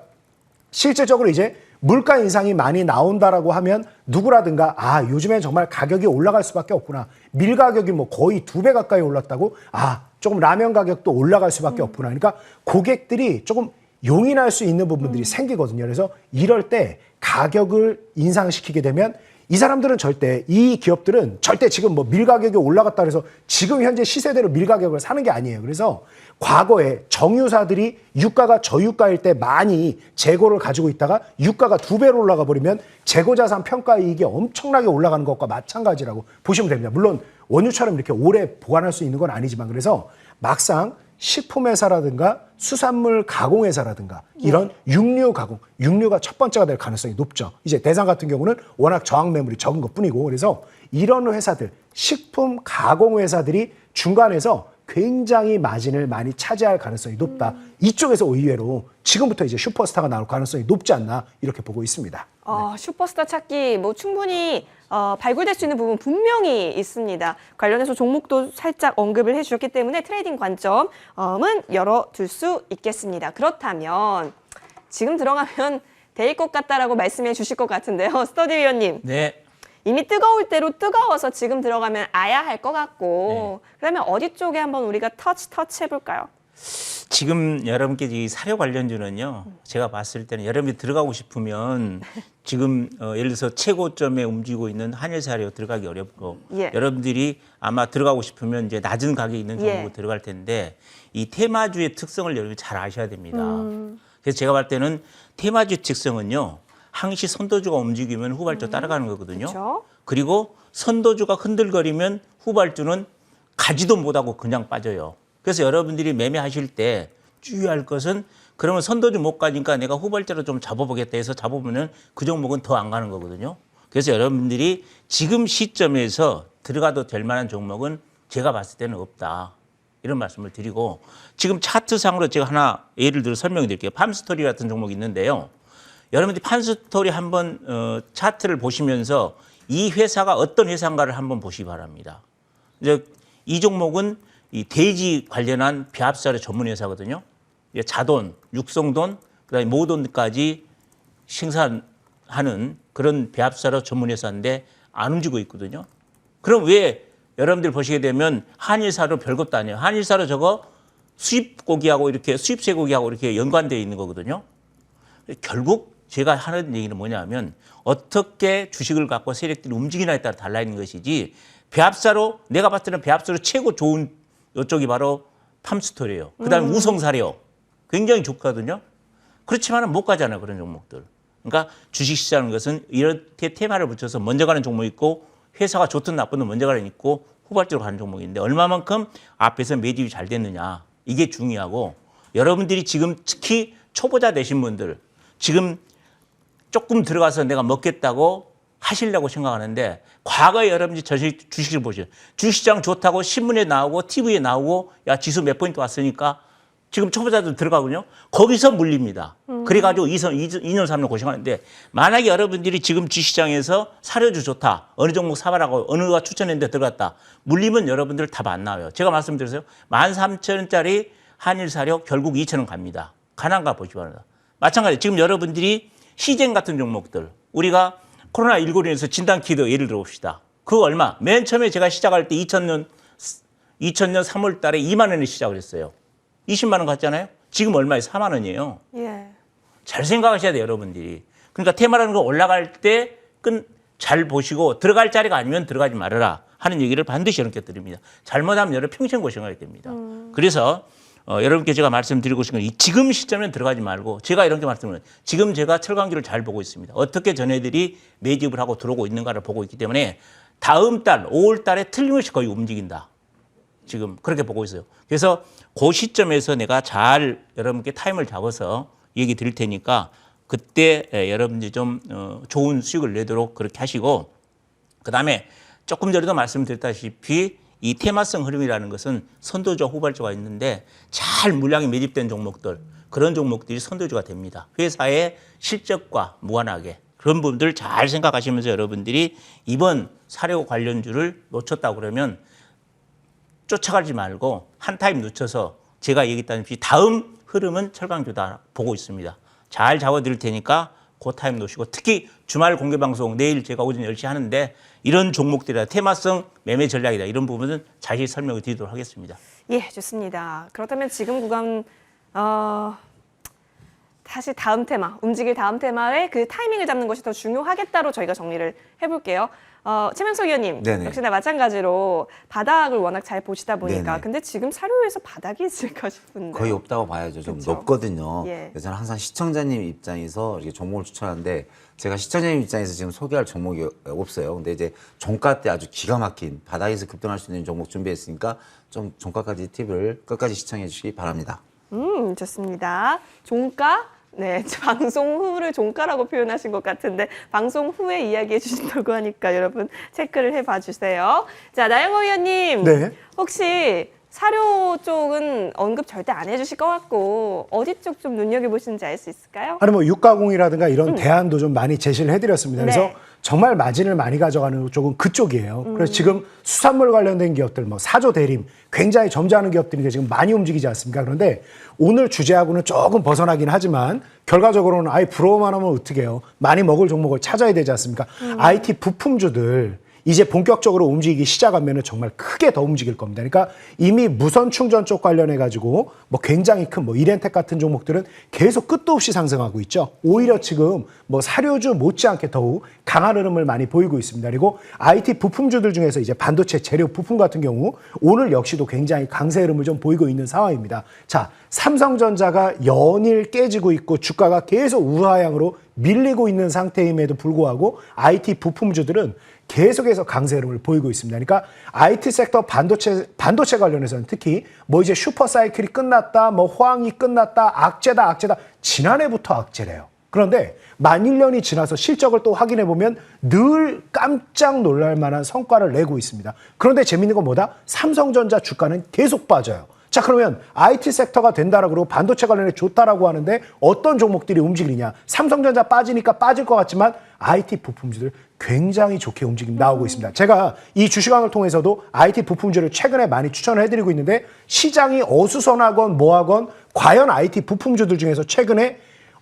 실질적으로 이제 물가 인상이 많이 나온다라고 하면 누구라든가 아 요즘엔 정말 가격이 올라갈 수밖에 없구나. 밀 가격이 뭐 거의 2배 가까이 올랐다고 아 조금 라면 가격도 올라갈 수밖에 없구나. 그러니까 고객들이 조금 용인할 수 있는 부분들이 생기거든요. 그래서 이럴 때 가격을 인상시키게 되면 이 사람들은 절대 이 기업들은 절대 지금 뭐 밀 가격이 올라갔다 그래서 지금 현재 시세대로 밀 가격을 사는 게 아니에요. 그래서 과거에 정유사들이 유가가 저유가일 때 많이 재고를 가지고 있다가 유가가 2배로 올라가 버리면 재고자산 평가 이익이 엄청나게 올라가는 것과 마찬가지라고 보시면 됩니다. 물론 원유처럼 이렇게 오래 보관할 수 있는 건 아니지만 그래서 막상 식품회사라든가 수산물 가공회사라든가 이런 육류 가공, 육류가 첫 번째가 될 가능성이 높죠. 이제 대상 같은 경우는 워낙 저항 매물이 적은 것뿐이고 그래서 이런 회사들, 식품 가공 회사들이 중간에서 굉장히 마진을 많이 차지할 가능성이 높다. 이쪽에서 의외로 지금부터 이제 슈퍼스타가 나올 가능성이 높지 않나 이렇게 보고 있습니다. 슈퍼스타 찾기 뭐 충분히 발굴될 수 있는 부분 분명히 있습니다. 관련해서 종목도 살짝 언급을 해주셨기 때문에 트레이딩 관점은 열어둘 수 있겠습니다. 그렇다면 지금 들어가면 될 것 같다라고 말씀해 주실 것 같은데요. 스터디 위원님. 네. 이미 뜨거울 대로 뜨거워서 지금 들어가면 아야 할 것 같고 그러면 어디 쪽에 한번 우리가 터치 해볼까요? 지금 여러분께 이 사료 관련주는요, 제가 봤을 때는 여러분이 들어가고 싶으면 지금 예를 들어서 최고점에 움직이고 있는 한일사료 들어가기 어렵고 예. 여러분들이 아마 들어가고 싶으면 이제 낮은 가격에 있는 종목으로 예. 들어갈 텐데 이 테마주의 특성을 여러분이 잘 아셔야 됩니다. 그래서 제가 볼 때는 테마주 특성은요, 항시 선도주가 움직이면 후발주 따라가는 거거든요. 그쵸? 그리고 선도주가 흔들거리면 후발주는 가지도 못하고 그냥 빠져요. 그래서 여러분들이 매매하실 때 주의할 것은 그러면 선도주 못 가니까 내가 후발주로 좀 잡아보겠다 해서 잡아보면 그 종목은 더 안 가는 거거든요. 그래서 여러분들이 지금 시점에서 들어가도 될 만한 종목은 제가 봤을 때는 없다. 이런 말씀을 드리고 지금 차트상으로 제가 하나 예를 들어 설명해 드릴게요. 팜스토리 같은 종목이 있는데요. 여러분들이 팜스토리 한번 차트를 보시면서 이 회사가 어떤 회사인가를 한번 보시기 바랍니다. 이제 이 종목은 이 돼지 관련한 배합사료 전문 회사거든요. 자돈, 육성돈, 그다음에 모돈까지 생산하는 그런 배합사료 전문 회사인데 안 움직이고 있거든요. 그럼 왜 여러분들 보시게 되면 한일사료 별것도 아니에요. 한일사료 저거 수입 고기하고 이렇게 수입 쇠고기하고 이렇게 연관되어 있는 거거든요. 결국 제가 하는 얘기는 뭐냐면 어떻게 주식을 갖고 세력들이 움직이냐에 따라 달라 있는 것이지 배합사로 내가 봤을 때는 배합사로 최고 좋은 이쪽이 바로 팜스토리예요. 그다음에 우성사료 굉장히 좋거든요. 그렇지만은 못 가잖아요. 그런 종목들. 그러니까 주식시장인 것은 이렇게 테마를 붙여서 먼저 가는 종목이 있고 회사가 좋든 나쁘든 먼저 가는 있고 후발적으로 가는 종목인데 얼마만큼 앞에서 매집이 잘 됐느냐 이게 중요하고 여러분들이 지금 특히 초보자 되신 분들 지금 조금 들어가서 내가 먹겠다고 하시려고 생각하는데 과거에 여러분들이 주식을 보시죠. 주식시장 좋다고 신문에 나오고 TV에 나오고 야 지수 몇 포인트 왔으니까 지금 초보자들 들어가거든요. 거기서 물립니다. 그래가지고 2년 3년 고생하는데 만약에 여러분들이 지금 주식시장에서 사료주 좋다. 어느 종목 사봐라고 어느가 추천했는데 들어갔다. 물리면 여러분들 답 안 나와요. 제가 말씀드렸어요. 13,000원짜리 한일사료 결국 2,000원 갑니다. 가난가 보시기 바랍니다. 마찬가지 지금 여러분들이 시젠 같은 종목들 우리가 코로나19로 인해서 진단키트 예를 들어 봅시다. 그거 얼마? 맨 처음에 제가 시작할 때 2000년 3월 달에 2만 원에 시작을 했어요. 20만 원 갔잖아요. 지금 얼마에 4만 원이에요. 예. 잘 생각하셔야 돼요, 여러분들이. 그러니까 테마라는 거 올라갈 때 잘 보시고 들어갈 자리가 아니면 들어가지 말아라 하는 얘기를 반드시 여러분께 드립니다. 잘못하면 여러분 평생 고생하게 됩니다. 그래서 여러분께 제가 말씀드리고 싶은 건 지금 시점엔 들어가지 말고 제가 이렇게 말씀을 지금 제가 철강주를 잘 보고 있습니다. 어떻게 전애들이 매집을 하고 들어오고 있는가를 보고 있기 때문에 다음 달 5월 달에 틀림없이 거의 움직인다. 지금 그렇게 보고 있어요. 그래서 그 시점에서 내가 잘 여러분께 타임을 잡아서 얘기 드릴 테니까 그때 여러분들이 좀 좋은 수익을 내도록 그렇게 하시고 그다음에 조금 전에도 말씀드렸다시피 이 테마성 흐름이라는 것은 선도주와 후발주가 있는데 잘 물량이 매집된 종목들 그런 종목들이 선도주가 됩니다. 회사의 실적과 무관하게 그런 부분들 잘 생각하시면서 여러분들이 이번 사료 관련주를 놓쳤다고 그러면 쫓아가지 말고 한 타임 놓쳐서 제가 얘기했다시피 다음 흐름은 철강주다 보고 있습니다. 잘 잡아드릴 테니까 그 타임 놓으시고 특히 주말 공개방송 내일 제가 오전 10시 하는데 이런 종목들이라 테마성 매매 전략이다 이런 부분은 자세히 설명을 드리도록 하겠습니다. 예, 좋습니다. 그렇다면 지금 구간 다시 다음 테마, 움직일 다음 테마의 그 타이밍을 잡는 것이 더 중요하겠다로 저희가 정리를 해볼게요. 최명석 의원님, 네네. 역시나 마찬가지로 바닥을 워낙 잘 보시다 보니까 네네. 근데 지금 사료에서 바닥이 있을까 싶은데 거의 없다고 봐야죠. 좀 그쵸? 높거든요. 예. 그래서 저는 항상 시청자님 입장에서 이렇게 종목을 추천하는데 제가 시청자님 입장에서 지금 소개할 종목이 없어요. 근데 이제 종가 때 아주 기가 막힌 바닥에서 급등할 수 있는 종목 준비했으니까 좀 종가까지 팁을 끝까지 시청해 주시기 바랍니다. 좋습니다. 종가? 네, 방송 후를 종가라고 표현하신 것 같은데 방송 후에 이야기해 주신다고 하니까 여러분 체크를 해봐 주세요. 자, 나영호 의원님, 네. 혹시 사료 쪽은 언급 절대 안 해주실 것 같고 어디 쪽 좀 눈여겨보시는지 알 수 있을까요? 아니 뭐 육가공이라든가 이런 대안도 좀 많이 제시를 해드렸습니다. 그래서 네. 정말 마진을 많이 가져가는 쪽은 그쪽이에요. 그래서 지금 수산물 관련된 기업들, 뭐 사조 대림, 굉장히 점잖은 기업들이 지금 많이 움직이지 않습니까? 그런데 오늘 주제하고는 조금 벗어나긴 하지만 결과적으로는 아예 부러워만 하면 어떻게 해요? 많이 먹을 종목을 찾아야 되지 않습니까? IT 부품주들 이제 본격적으로 움직이기 시작하면 정말 크게 더 움직일 겁니다. 그러니까 이미 무선 충전 쪽 관련해 가지고 뭐 굉장히 큰 뭐 이렌텍 같은 종목들은 계속 끝도 없이 상승하고 있죠. 오히려 지금 뭐 사료주 못지않게 더욱 강한 흐름을 많이 보이고 있습니다. 그리고 IT 부품주들 중에서 이제 반도체 재료 부품 같은 경우 오늘 역시도 굉장히 강세 흐름을 좀 보이고 있는 상황입니다. 자, 삼성전자가 연일 깨지고 있고 주가가 계속 우하향으로 밀리고 있는 상태임에도 불구하고 IT 부품주들은 계속해서 강세 흐름을 보이고 있습니다. 그러니까 IT 섹터 반도체 관련해서는 특히 뭐 이제 슈퍼 사이클이 끝났다, 뭐 호황이 끝났다, 악재다. 지난해부터 악재래요. 그런데 만 1년이 지나서 실적을 또 확인해 보면 늘 깜짝 놀랄 만한 성과를 내고 있습니다. 그런데 재밌는 건 뭐다? 삼성전자 주가는 계속 빠져요. 자, 그러면 IT 섹터가 된다라고 그러고 반도체 관련해 좋다라고 하는데 어떤 종목들이 움직이느냐. 삼성전자 빠지니까 빠질 것 같지만 IT 부품주들 굉장히 좋게 움직임 나오고 있습니다. 제가 이 주식왕을 통해서도 IT 부품주를 최근에 많이 추천을 해드리고 있는데 시장이 어수선하건 뭐하건 과연 IT 부품주들 중에서 최근에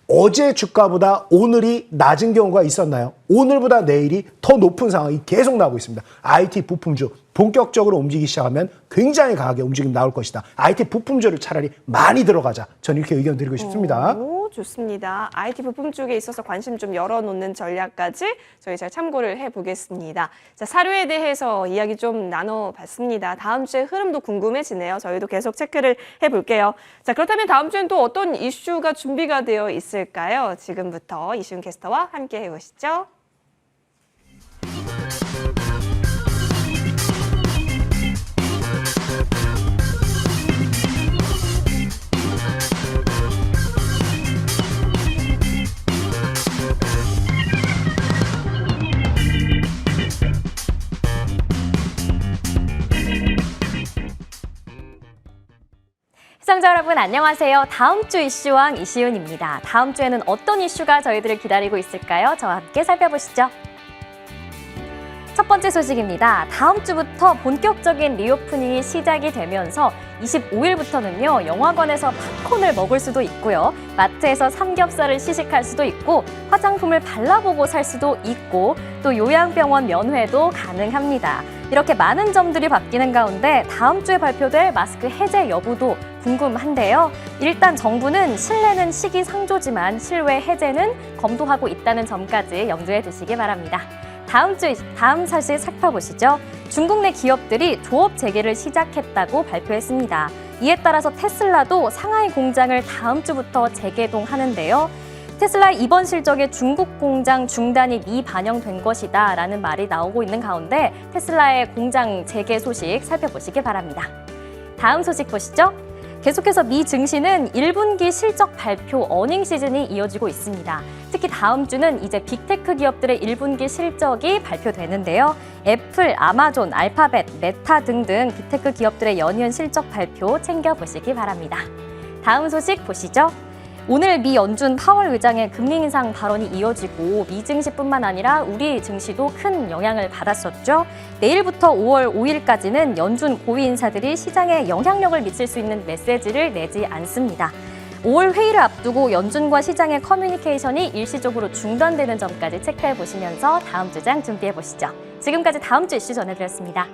어제 주가보다 오늘이 낮은 경우가 있었나요? 오늘보다 내일이 더 높은 상황이 계속 나오고 있습니다. IT 부품주 본격적으로 움직이기 시작하면 굉장히 강하게 움직임 나올 것이다. IT 부품주를 차라리 많이 들어가자. 저는 이렇게 의견 드리고 싶습니다. 오, 좋습니다. IT 부품 쪽에 있어서 관심 좀 열어놓는 전략까지 저희 잘 참고를 해보겠습니다. 자, 사료에 대해서 이야기 좀 나눠봤습니다. 다음 주에 흐름도 궁금해지네요. 저희도 계속 체크를 해볼게요. 자, 그렇다면 다음 주엔 또 어떤 이슈가 준비가 되어 있을까요? 지금부터 이시훈 캐스터와 함께 해보시죠. 시청자 여러분 안녕하세요. 다음 주 이슈왕 이시훈입니다. 다음 주에는 어떤 이슈가 저희들을 기다리고 있을까요? 저와 함께 살펴보시죠. 첫 번째 소식입니다. 다음 주부터 본격적인 리오프닝이 시작이 되면서 25일부터는요. 영화관에서 팝콘을 먹을 수도 있고요. 마트에서 삼겹살을 시식할 수도 있고 화장품을 발라보고 살 수도 있고 또 요양병원 면회도 가능합니다. 이렇게 많은 점들이 바뀌는 가운데 다음 주에 발표될 마스크 해제 여부도 궁금한데요. 일단 정부는 실내는 시기상조지만 실외 해제는 검토하고 있다는 점까지 염두에 두시기 바랍니다. 다음 사실 살펴보시죠. 중국 내 기업들이 조업 재개를 시작했다고 발표했습니다. 이에 따라서 테슬라도 상하이 공장을 다음 주부터 재개동하는데요. 테슬라의 이번 실적에 중국 공장 중단이 미반영된 것이다 라는 말이 나오고 있는 가운데 테슬라의 공장 재개 소식 살펴보시기 바랍니다. 다음 소식 보시죠. 계속해서 미 증시는 1분기 실적 발표 어닝 시즌이 이어지고 있습니다. 특히 다음 주는 이제 빅테크 기업들의 1분기 실적이 발표되는데요. 애플, 아마존, 알파벳, 메타 등등 빅테크 기업들의 연이은 실적 발표 챙겨보시기 바랍니다. 다음 소식 보시죠. 오늘 미 연준 파월 의장의 금리 인상 발언이 이어지고 미 증시뿐만 아니라 우리 증시도 큰 영향을 받았었죠. 내일부터 5월 5일까지는 연준 고위 인사들이 시장에 영향력을 미칠 수 있는 메시지를 내지 않습니다. 5월 회의를 앞두고 연준과 시장의 커뮤니케이션이 일시적으로 중단되는 점까지 체크해 보시면서 다음 주장 준비해 보시죠. 지금까지 다음 주 이슈 전해드렸습니다.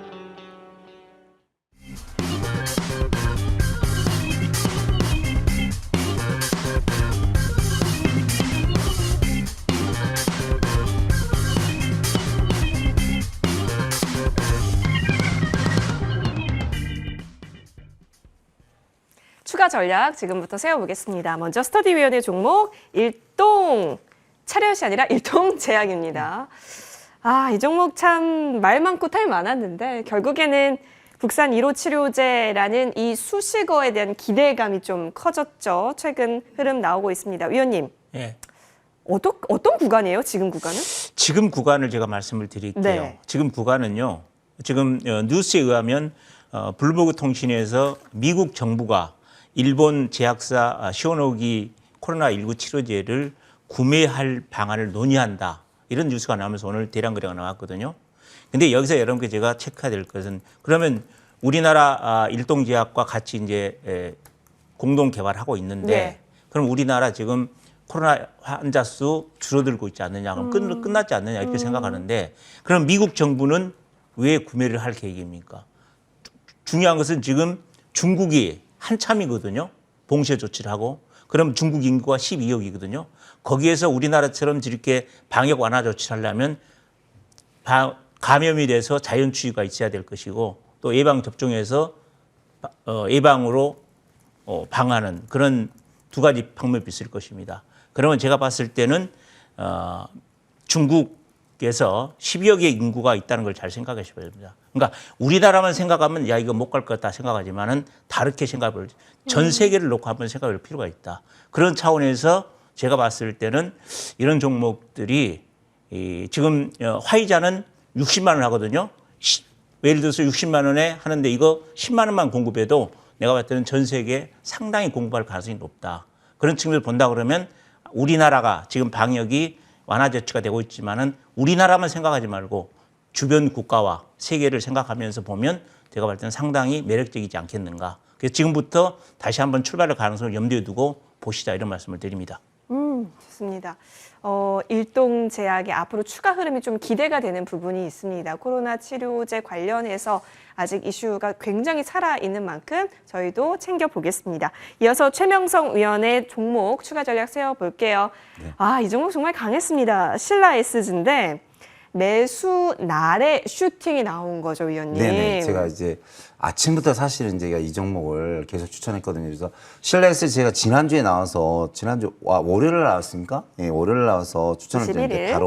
추가 전략 지금부터 세워보겠습니다. 먼저 스터디위원회 종목 일동 차렷이 아니라 일동 제약입니다. 이 종목 참 말 많고 탈 많았는데 결국에는 국산 1호 치료제라는 이 수식어에 대한 기대감이 좀 커졌죠. 최근 흐름 나오고 있습니다. 위원님, 예. 어떤 구간이에요? 지금 구간은? 지금 구간을 제가 말씀을 드릴게요. 네. 지금 구간은요. 지금 뉴스에 의하면 블룸버그 통신에서 미국 정부가 일본 제약사 시오노기 코로나19 치료제를 구매할 방안을 논의한다. 이런 뉴스가 나오면서 오늘 대량 거래가 나왔거든요. 근데 여기서 여러분께 제가 체크해야 될 것은 그러면 우리나라 일동제약과 같이 이제 공동 개발하고 있는데 네. 그럼 우리나라 지금 코로나 환자 수 줄어들고 있지 않느냐, 그럼 끝났지 않느냐 이렇게 생각하는데 그럼 미국 정부는 왜 구매를 할 계획입니까? 중요한 것은 지금 중국이 한참이거든요. 봉쇄 조치를 하고. 그럼 중국 인구가 12억이거든요. 거기에서 우리나라처럼 이렇게 방역 완화 조치를 하려면 감염이 돼서 자연 치유가 있어야 될 것이고 또 예방 접종에서 예방으로 방하는 그런 두 가지 방법이 있을 것입니다. 그러면 제가 봤을 때는 중국에서 12억의 인구가 있다는 걸 잘 생각하셔야 됩니다. 그러니까 우리나라만 생각하면 야 이거 못 갈 것 같다 생각하지만은 다르게 생각을 전 세계를 놓고 한번 생각할 필요가 있다. 그런 차원에서 제가 봤을 때는 이런 종목들이 지금 화이자는 60만 원 하거든요. 예를 들어서 60만 원에 하는데 이거 10만 원만 공급해도 내가 봤을 때는 전 세계에 상당히 공부할 가능성이 높다. 그런 측면을 본다 그러면 우리나라가 지금 방역이 완화 조치가 되고 있지만은 우리나라만 생각하지 말고 주변 국가와 세계를 생각하면서 보면 제가 볼 때는 상당히 매력적이지 않겠는가. 그래서 지금부터 다시 한번 출발할 가능성을 염두에 두고 보시자 이런 말씀을 드립니다. 좋습니다. 일동 제약의 앞으로 추가 흐름이 좀 기대가 되는 부분이 있습니다. 코로나 치료제 관련해서 아직 이슈가 굉장히 살아있는 만큼 저희도 챙겨보겠습니다. 이어서 최명성 위원의 종목 추가 전략 세워볼게요. 이 종목 정말 강했습니다. 신라 SG인데 매수 날에 슈팅이 나온 거죠, 위원님. 네네. 제가 이제 아침부터 사실은 제가 이 종목을 계속 추천했거든요. 그래서 신라에서 제가 지난주에 나와서 월요일에 나왔습니까? 예, 월요일에 나와서 추천을 21일. 드렸는데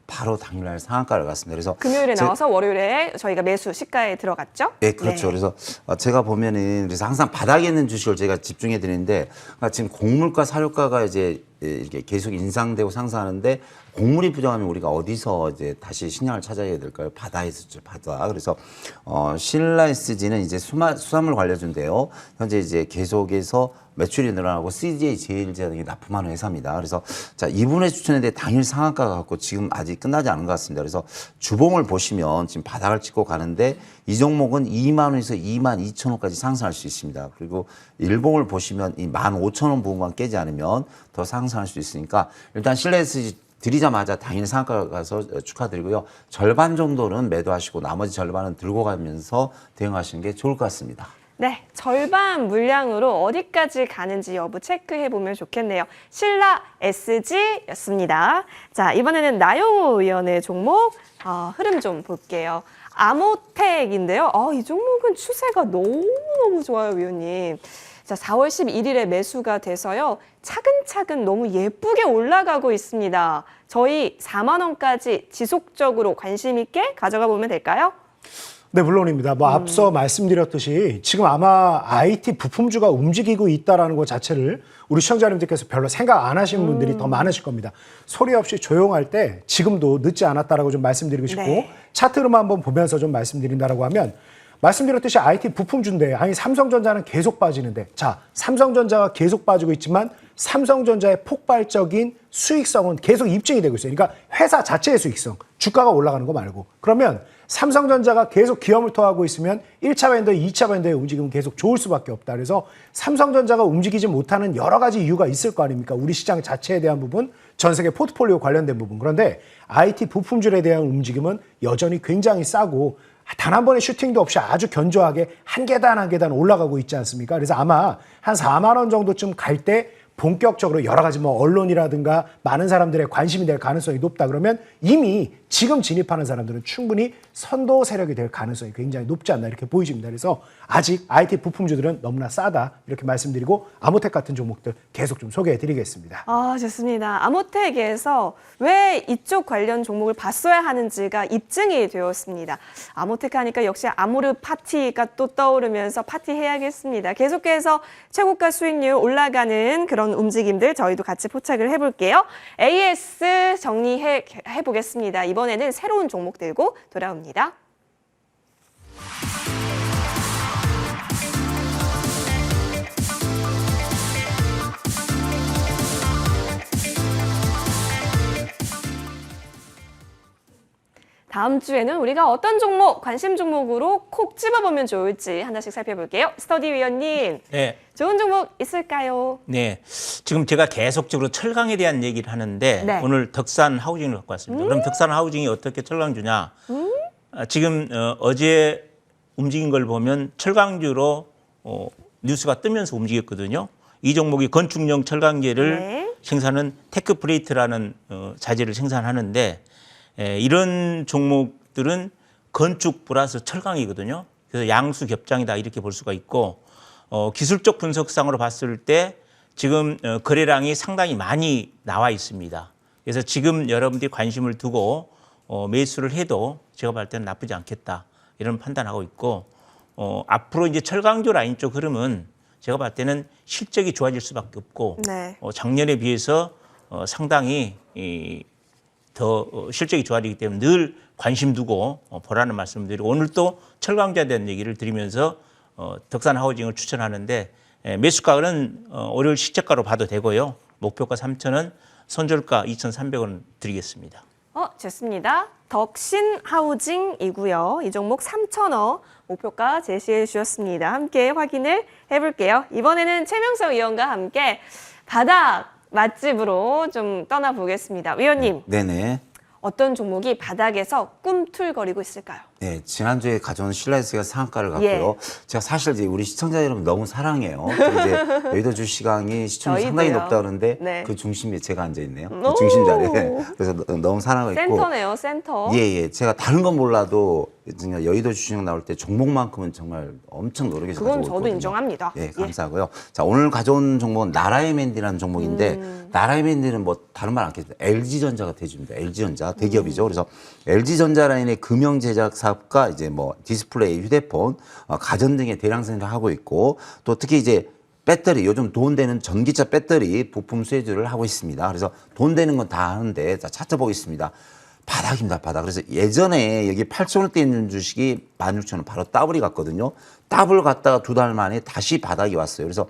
바로 당일날 상한가를 갔습니다. 그래서 금요일에 나와서 월요일에 저희가 매수 시가에 들어갔죠? 네, 그렇죠. 그래서 제가 보면은 그래서 항상 바닥에 있는 주식을 제가 집중해 드리는데 지금 곡물가 사료가가 이제 이렇게 계속 인상되고 상승하는데 곡물이 부정하면 우리가 어디서 이제 다시 신약을 찾아야 될까요? 바다에서죠, 바다. 그래서 신라 SG는 이제 수산물 관련주인데요. 현재 이제 계속해서 매출이 늘어나고 CJ 제일제야 등이 납품하는 회사입니다. 그래서 자, 이분의 추천인데 당일 상한가가 갖고 지금 아직 끝나지 않은 것 같습니다. 그래서 주봉을 보시면 지금 바닥을 찍고 가는데 이 종목은 2만 원에서 2만 2천 원까지 상승할 수 있습니다. 그리고 일봉을 보시면 이 15,000원 부분만 깨지 않으면 더 상승할 수 있으니까 일단 신라 SG 드리자마자 당일 상한가 가서 축하드리고요. 절반 정도는 매도하시고 나머지 절반은 들고 가면서 대응하시는 게 좋을 것 같습니다. 네, 절반 물량으로 어디까지 가는지 여부 체크해보면 좋겠네요. 신라 SG였습니다. 자, 이번에는 나영호 위원의 종목 흐름 좀 볼게요. 아모텍인데요. 이 종목은 추세가 너무너무 좋아요, 위원님. 자, 4월 11일에 매수가 돼서요. 차근차근 너무 예쁘게 올라가고 있습니다. 저희 4만 원까지 지속적으로 관심 있게 가져가 보면 될까요? 네, 물론입니다. 앞서 말씀드렸듯이 지금 아마 IT 부품주가 움직이고 있다는 것 자체를 우리 시청자님들께서 별로 생각 안 하시는 분들이 더 많으실 겁니다. 소리 없이 조용할 때 지금도 늦지 않았다라고 좀 말씀드리고 싶고 네. 차트로만 한번 보면서 좀 말씀드린다라고 하면 말씀드렸듯이 IT 부품주인데 아니 삼성전자는 계속 빠지는데 자 삼성전자가 계속 빠지고 있지만 삼성전자의 폭발적인 수익성은 계속 입증이 되고 있어요. 그러니까 회사 자체의 수익성, 주가가 올라가는 거 말고 그러면 삼성전자가 계속 기염을 토하고 있으면 1차 밴더, 2차 밴더의 움직임은 계속 좋을 수밖에 없다. 그래서 삼성전자가 움직이지 못하는 여러 가지 이유가 있을 거 아닙니까? 우리 시장 자체에 대한 부분, 전 세계 포트폴리오 관련된 부분. 그런데 IT 부품줄에 대한 움직임은 여전히 굉장히 싸고 단 한 번의 슈팅도 없이 아주 견조하게 한 계단 한 계단 올라가고 있지 않습니까? 그래서 아마 한 4만 원 정도쯤 갈 때 본격적으로 여러 가지 언론이라든가 많은 사람들의 관심이 될 가능성이 높다 그러면 이미 지금 진입하는 사람들은 충분히 선도 세력이 될 가능성이 굉장히 높지 않나 이렇게 보여집니다. 그래서 아직 IT 부품주들은 너무나 싸다 이렇게 말씀드리고 아모텍 같은 종목들 계속 좀 소개해 드리겠습니다. 좋습니다. 아모텍에서 왜 이쪽 관련 종목을 봤어야 하는지가 입증이 되었습니다. 아모텍 하니까 역시 아모르 파티가 또 떠오르면서 파티해야겠습니다. 계속해서 최고가 수익률 올라가는 그런 움직임들 저희도 같이 포착을 해볼게요. AS 정리해 보겠습니다. 이번에는 새로운 종목 들고 돌아옵니다. 다음 주에는 우리가 어떤 종목, 관심 종목으로 콕 집어보면 좋을지 하나씩 살펴볼게요. 스터디 위원님, 네. 좋은 종목 있을까요? 네. 지금 제가 계속적으로 철강에 대한 얘기를 하는데 네. 오늘 덕산 하우징을 갖고 왔습니다. 그럼 덕산 하우징이 어떻게 철강주냐? 지금 어제 움직인 걸 보면 철강주로 뉴스가 뜨면서 움직였거든요. 이 종목이 건축용 철강재를 네. 생산하는 테크플레이트라는 자재를 생산하는데 이런 종목들은 건축 플러스 철강이거든요. 그래서 양수 겹장이다 이렇게 볼 수가 있고 기술적 분석상으로 봤을 때 지금 거래량이 상당히 많이 나와 있습니다. 그래서 지금 여러분들이 관심을 두고 매수를 해도 제가 볼 때는 나쁘지 않겠다 이런 판단하고 있고 앞으로 이제 철강조 라인 쪽 흐름은 제가 볼 때는 실적이 좋아질 수밖에 없고 네. 작년에 비해서 상당히 더 실적이 좋아지기 때문에 늘 관심 두고 보라는 말씀을 드리고 오늘 또 철강자에 대한 얘기를 드리면서 덕산 하우징을 추천하는데 매수가는 월요일 시작가로 봐도 되고요. 목표가 3,000원, 손절가 2,300원 드리겠습니다. 좋습니다. 덕신 하우징이고요. 이 종목 3,000원 목표가 제시해 주셨습니다. 함께 확인을 해볼게요. 이번에는 최명석 위원과 함께 바닥 맛집으로 좀 떠나보겠습니다. 위원님, 네네. 어떤 종목이 바닥에서 꿈틀거리고 있을까요? 네, 지난주에 가져온 신라이스가 상한가를 갔고요. 제가 사실 이제 우리 시청자 여러분 너무 사랑해요. 그리고 이제 여의도 주시강이 시청률 상당히 저희도요. 높다 그러는데 네. 그 중심에 제가 앉아 있네요. 그 중심 자리에. 그래서 너무 사랑하고 있고. 센터네요, 센터. 예. 제가 다른 건 몰라도 그냥 여의도 주시강 나올 때 종목만큼은 정말 엄청 노력해서 그건 가지고 저도 있거든요. 인정합니다. 예, 감사하고요. 자, 오늘 가져온 종목은 나라의 맨디라는 종목인데 나라의 맨디는 뭐 다른 말 않겠습니다. LG전자가 대주입니다. LG전자 대기업이죠. 그래서 LG전자 라인의 금형 제작 사업과 이제 뭐 디스플레이, 휴대폰, 가전 등의 대량 생산을 하고 있고 또 특히 이제 배터리, 요즘 돈 되는 전기차 배터리 부품 수혜주를 하고 있습니다. 그래서 돈 되는 건 다 하는데 자, 찾아보겠습니다. 바닥입니다, 바닥. 그래서 예전에 여기 8,000원대 있는 주식이 16,000원 바로 더블이 갔거든요. 더블 갔다가 2달 만에 다시 바닥이 왔어요. 그래서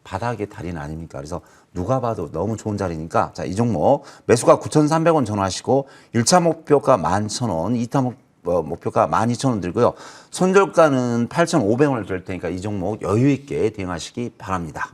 바닥의 달인 아닙니까? 그래서 누가 봐도 너무 좋은 자리니까 자, 이 종목 매수가 9,300원 전화하시고 1차 목표가 11,000원, 2차 목표가 12,000원 들고요. 손절가는 8,500원을 줄 테니까 이 종목 여유 있게 대응하시기 바랍니다.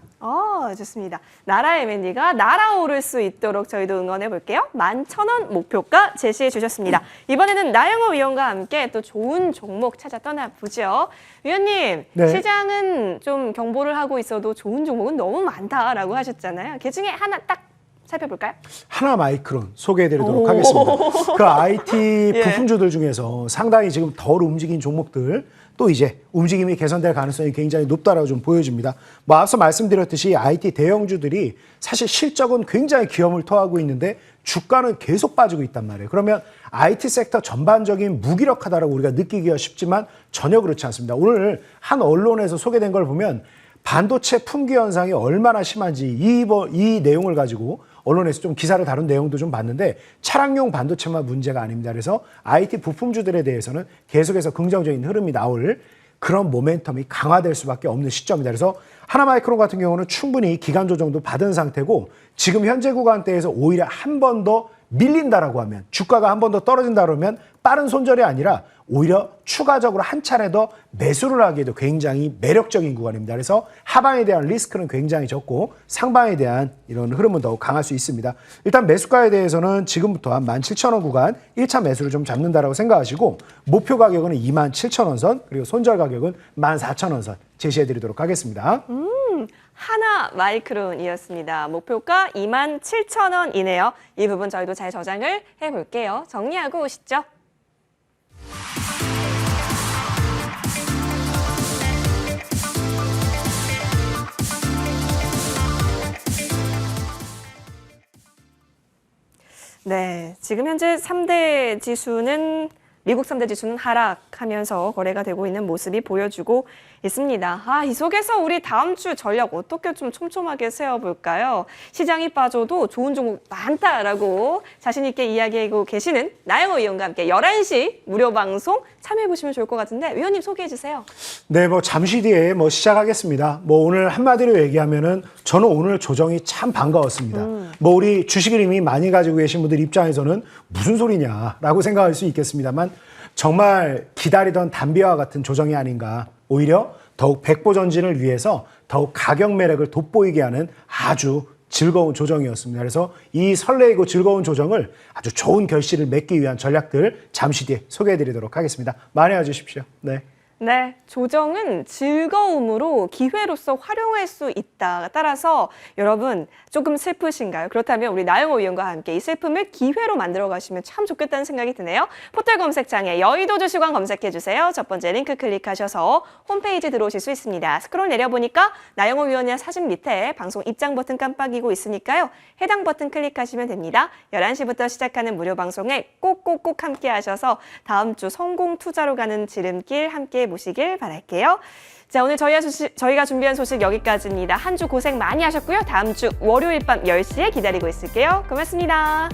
좋습니다. 나라의 맨디가 날아오를 수 있도록 저희도 응원해 볼게요. 11,000원 목표가 제시해 주셨습니다. 이번에는 나영호 위원과 함께 또 좋은 종목 찾아 떠나보죠. 위원님, 네. 시장은 좀 경보를 하고 있어도 좋은 종목은 너무 많다라고 하셨잖아요. 그 중에 하나 딱 살펴볼까요? 하나마이크론 소개해드리도록 하겠습니다. 그 IT 예. 부품주들 중에서 상당히 지금 덜 움직인 종목들 또 이제 움직임이 개선될 가능성이 굉장히 높다라고 좀 보여집니다. 뭐 앞서 말씀드렸듯이 IT 대형주들이 사실 실적은 굉장히 기염을 토하고 있는데 주가는 계속 빠지고 있단 말이에요. 그러면 IT 섹터 전반적인 무기력하다라고 우리가 느끼기가 쉽지만 전혀 그렇지 않습니다. 오늘 한 언론에서 소개된 걸 보면 반도체 품귀 현상이 얼마나 심한지 이 내용을 가지고 언론에서 좀 기사를 다룬 내용도 좀 봤는데 차량용 반도체만 문제가 아닙니다. 그래서 IT 부품주들에 대해서는 계속해서 긍정적인 흐름이 나올 그런 모멘텀이 강화될 수밖에 없는 시점이다. 그래서 하나마이크론 같은 경우는 충분히 기간 조정도 받은 상태고 지금 현재 구간대에서 오히려 한 번 더 밀린다라고 하면 주가가 한 번 더 떨어진다 그러면 빠른 손절이 아니라 오히려 추가적으로 한 차례 더 매수를 하기에도 굉장히 매력적인 구간입니다. 그래서 하방에 대한 리스크는 굉장히 적고 상방에 대한 이런 흐름은 더욱 강할 수 있습니다. 일단 매수가에 대해서는 지금부터 한 17,000원 구간 1차 매수를 좀 잡는다라고 생각하시고 목표 가격은 27,000원 선 그리고 손절 가격은 14,000원 선 제시해드리도록 하겠습니다. 하나마이크론이었습니다. 목표가 27,000원이네요. 이 부분 저희도 잘 저장을 해볼게요. 정리하고 오시죠. 네, 지금 현재 3대 지수는 미국 3대 지수는 하락하면서 거래가 되고 있는 모습이 보여주고 있습니다. 이 속에서 우리 다음 주 전략 어떻게 좀 촘촘하게 세워볼까요? 시장이 빠져도 좋은 종목 많다라고 자신 있게 이야기하고 계시는 나영호 위원과 함께 11시 무료 방송 참여해보시면 좋을 것 같은데 위원님 소개해 주세요. 네, 뭐 잠시 뒤에 뭐 시작하겠습니다. 뭐 오늘 한마디로 얘기하면은 저는 오늘 조정이 참 반가웠습니다. 뭐 우리 주식을 이미 많이 가지고 계신 분들 입장에서는 무슨 소리냐라고 생각할 수 있겠습니다만 정말 기다리던 담비와 같은 조정이 아닌가. 오히려 더욱 백보 전진을 위해서 더욱 가격 매력을 돋보이게 하는 아주 즐거운 조정이었습니다. 그래서 이 설레이고 즐거운 조정을 아주 좋은 결실을 맺기 위한 전략들 잠시 뒤에 소개해드리도록 하겠습니다. 많이 와주십시오. 네. 네, 조정은 즐거움으로 기회로서 활용할 수 있다. 따라서 여러분 조금 슬프신가요? 그렇다면 우리 나영호 위원과 함께 이 슬픔을 기회로 만들어 가시면 참 좋겠다는 생각이 드네요. 포털 검색창에 여의도 주식왕 검색해 주세요. 첫 번째 링크 클릭하셔서 홈페이지 들어오실 수 있습니다. 스크롤 내려보니까 나영호 위원의 사진 밑에 방송 입장 버튼 깜빡이고 있으니까요. 해당 버튼 클릭하시면 됩니다. 11시부터 시작하는 무료 방송에 꼭꼭꼭 함께 하셔서 다음 주 성공 투자로 가는 지름길 함께 보시길 바랄게요. 자, 오늘 저희가 준비한 소식 여기까지입니다. 한 주 고생 많이 하셨고요. 다음 주 월요일 밤 10시에 기다리고 있을게요. 고맙습니다.